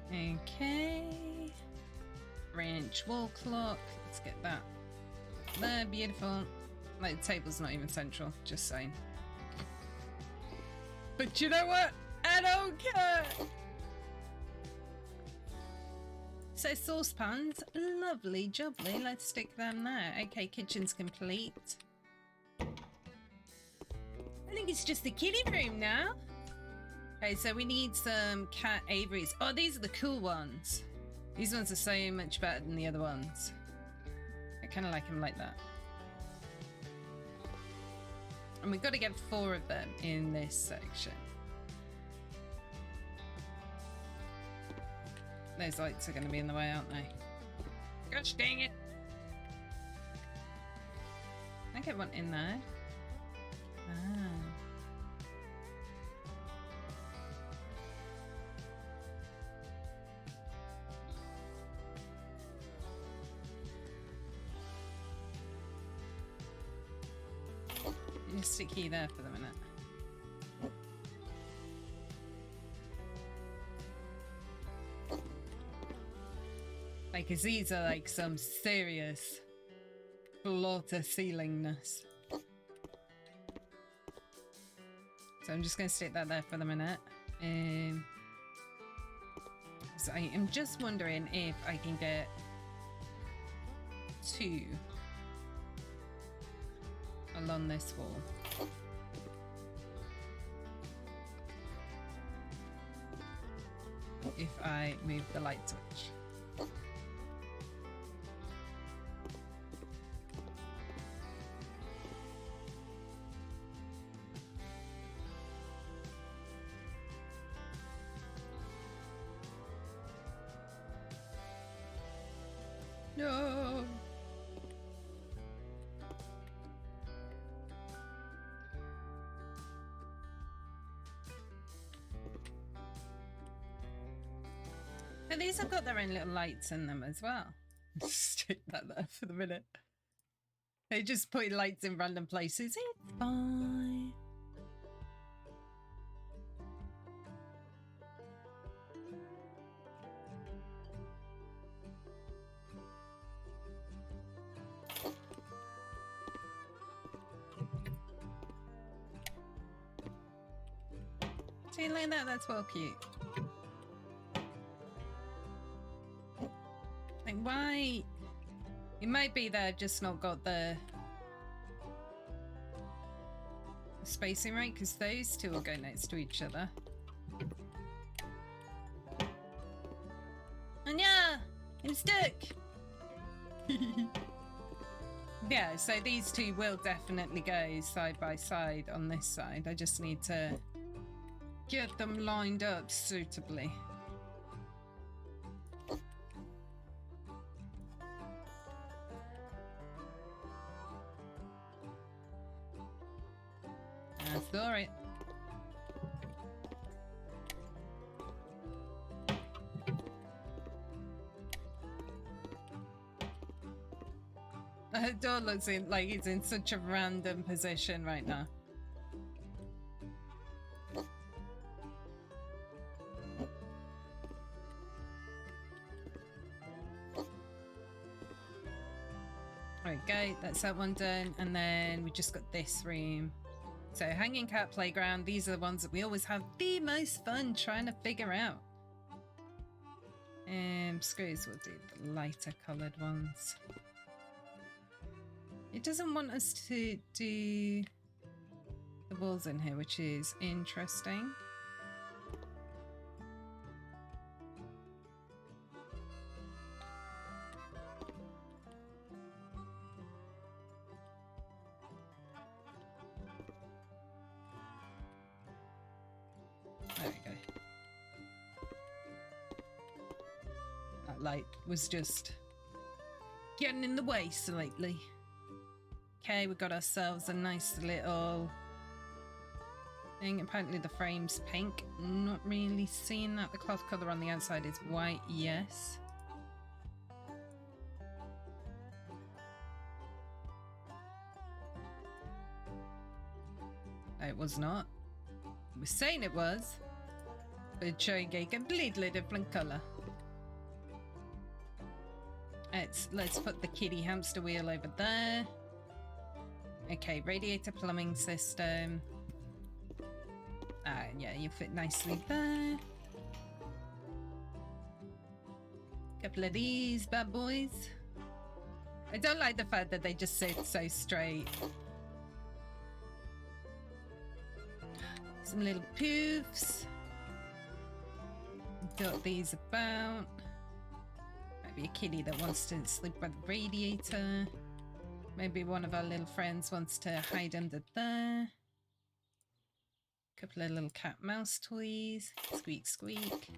Okay. Ranch wall clock. Let's get that. There, beautiful. Like, the table's not even central, just saying. But you know what? I don't care! So, saucepans. Lovely jubbly. Let's stick them there. Okay, kitchen's complete. I think it's just the kiddie room now. Okay, so we need some cat aviaries. Oh, these are the cool ones. These ones are so much better than the other ones. I kind of like them like that. And we've got to get 4 of them in this section. Those lights are going to be in the way, aren't they? Gosh dang it! I get one in there. Ah. Just stick you there for the minute. Like, cause these are like some serious floor-to-ceilingness. So I'm just going to stick that there for the minute. So I am just wondering if I can get 2 along this wall. If I move the light switch. No. But these have got their own little lights in them as well. Stick that there for the minute. They just put lights in random places. It's fine. Do you like that? That's well cute. Like, why? It might be that I've just not got the spacing right, because those two will go next to each other. And yeah, I'm stuck. Yeah, so these two will definitely go side by side on this side. I just need to get them lined up suitably. That's all right. The door looks like it's in such a random position right now. There we go, that's that one done, and then we just got this room. So hanging cat playground, these are the ones that we always have the most fun trying to figure out. Screws, we'll do the lighter coloured ones. It doesn't want us to do the walls in here, which is interesting. There we go. That light was just getting in the way slightly. Okay, we got ourselves a nice little thing. Apparently the frame's pink. Not really seeing that. The cloth colour on the outside is white, yes. No, it was not. It was saying it was, but it's showing a completely different colour. Let's put the kitty hamster wheel over there. Okay, radiator plumbing system. Yeah, you fit nicely there. Couple of these bad boys. I don't like the fact that they just sit so straight. Some little poofs. Got these about. Might be a kitty that wants to sleep by the radiator. Maybe one of our little friends wants to hide under there. Couple of little cat mouse toys. Squeak, squeak.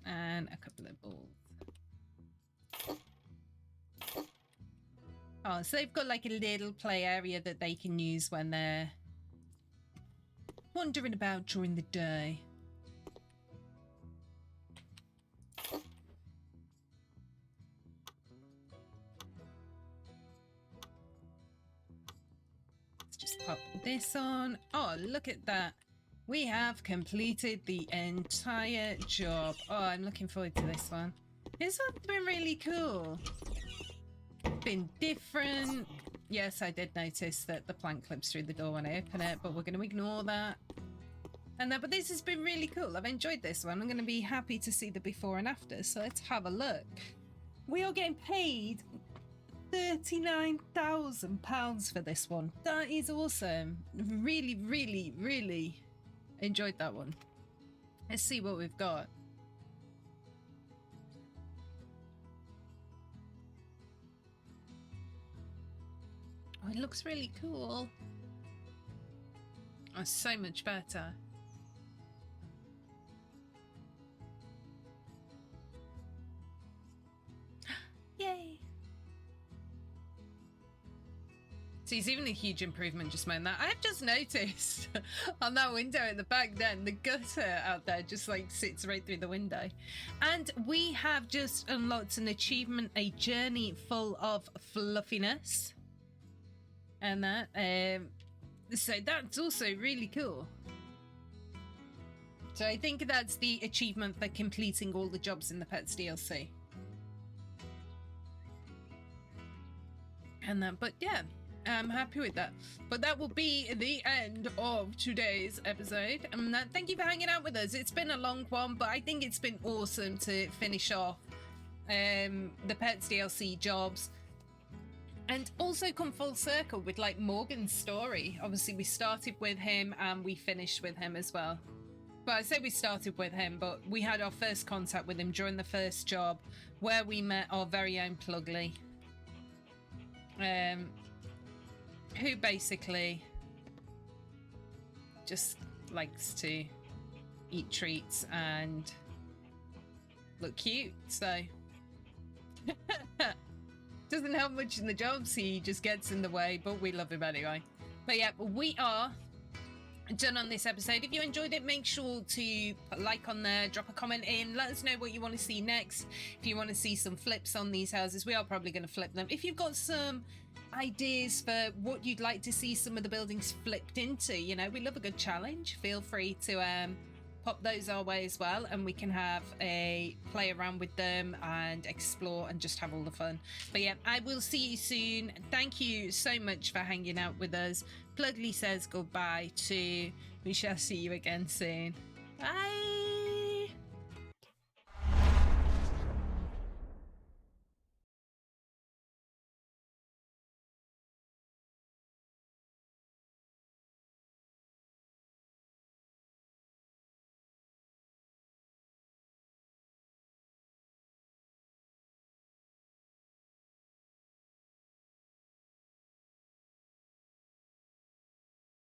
And a couple of balls. Oh, so they've got like a little play area that they can use when they're wandering about during the day. Pop this on. Oh, look at that. We have completed the entire job. Oh, I'm looking forward to this one. This one's been really cool. Been different. Yes, I did notice that the plank clips through the door when I open it, but we're going to ignore that. But this has been really cool. I've enjoyed this one. I'm going to be happy to see the before and after. So let's have a look. We are getting paid £39,000 for this one. That is awesome. Really, really, really enjoyed that one. Let's see what we've got. Oh, it looks really cool. Oh, so much better. Yay! See, it's even a huge improvement just made that. I've just noticed on that window at the back then, the gutter out there just like sits right through the window. And we have just unlocked an achievement, a journey full of fluffiness. And that, so that's also really cool. So I think that's the achievement for completing all the jobs in the Pets DLC. And that, but yeah. I'm happy with that. But that will be the end of today's episode. Thank you for hanging out with us. It's been a long one, but I think it's been awesome to finish off the Pets DLC jobs. And also come full circle with like Morgan's story. Obviously, we started with him and we finished with him as well. Well, I say we started with him, but we had our first contact with him during the first job where we met our very own Plugly. Who basically just likes to eat treats and look cute, so doesn't help much in the jobs, he just gets in the way, but we love him anyway. But yeah, we are done on this episode. If you enjoyed it, make sure to put a like on there, drop a comment in, let us know what you want to see next. If you want to see some flips on these houses, we are probably going to flip them. If you've got some ideas for what you'd like to see some of the buildings flipped into, you know, we love a good challenge. Feel free to pop those our way as well, and we can have a play around with them and explore and just have all the fun. But yeah, I will see you soon. Thank you so much for hanging out with us. Plugly says goodbye too. We shall see you again soon. Bye.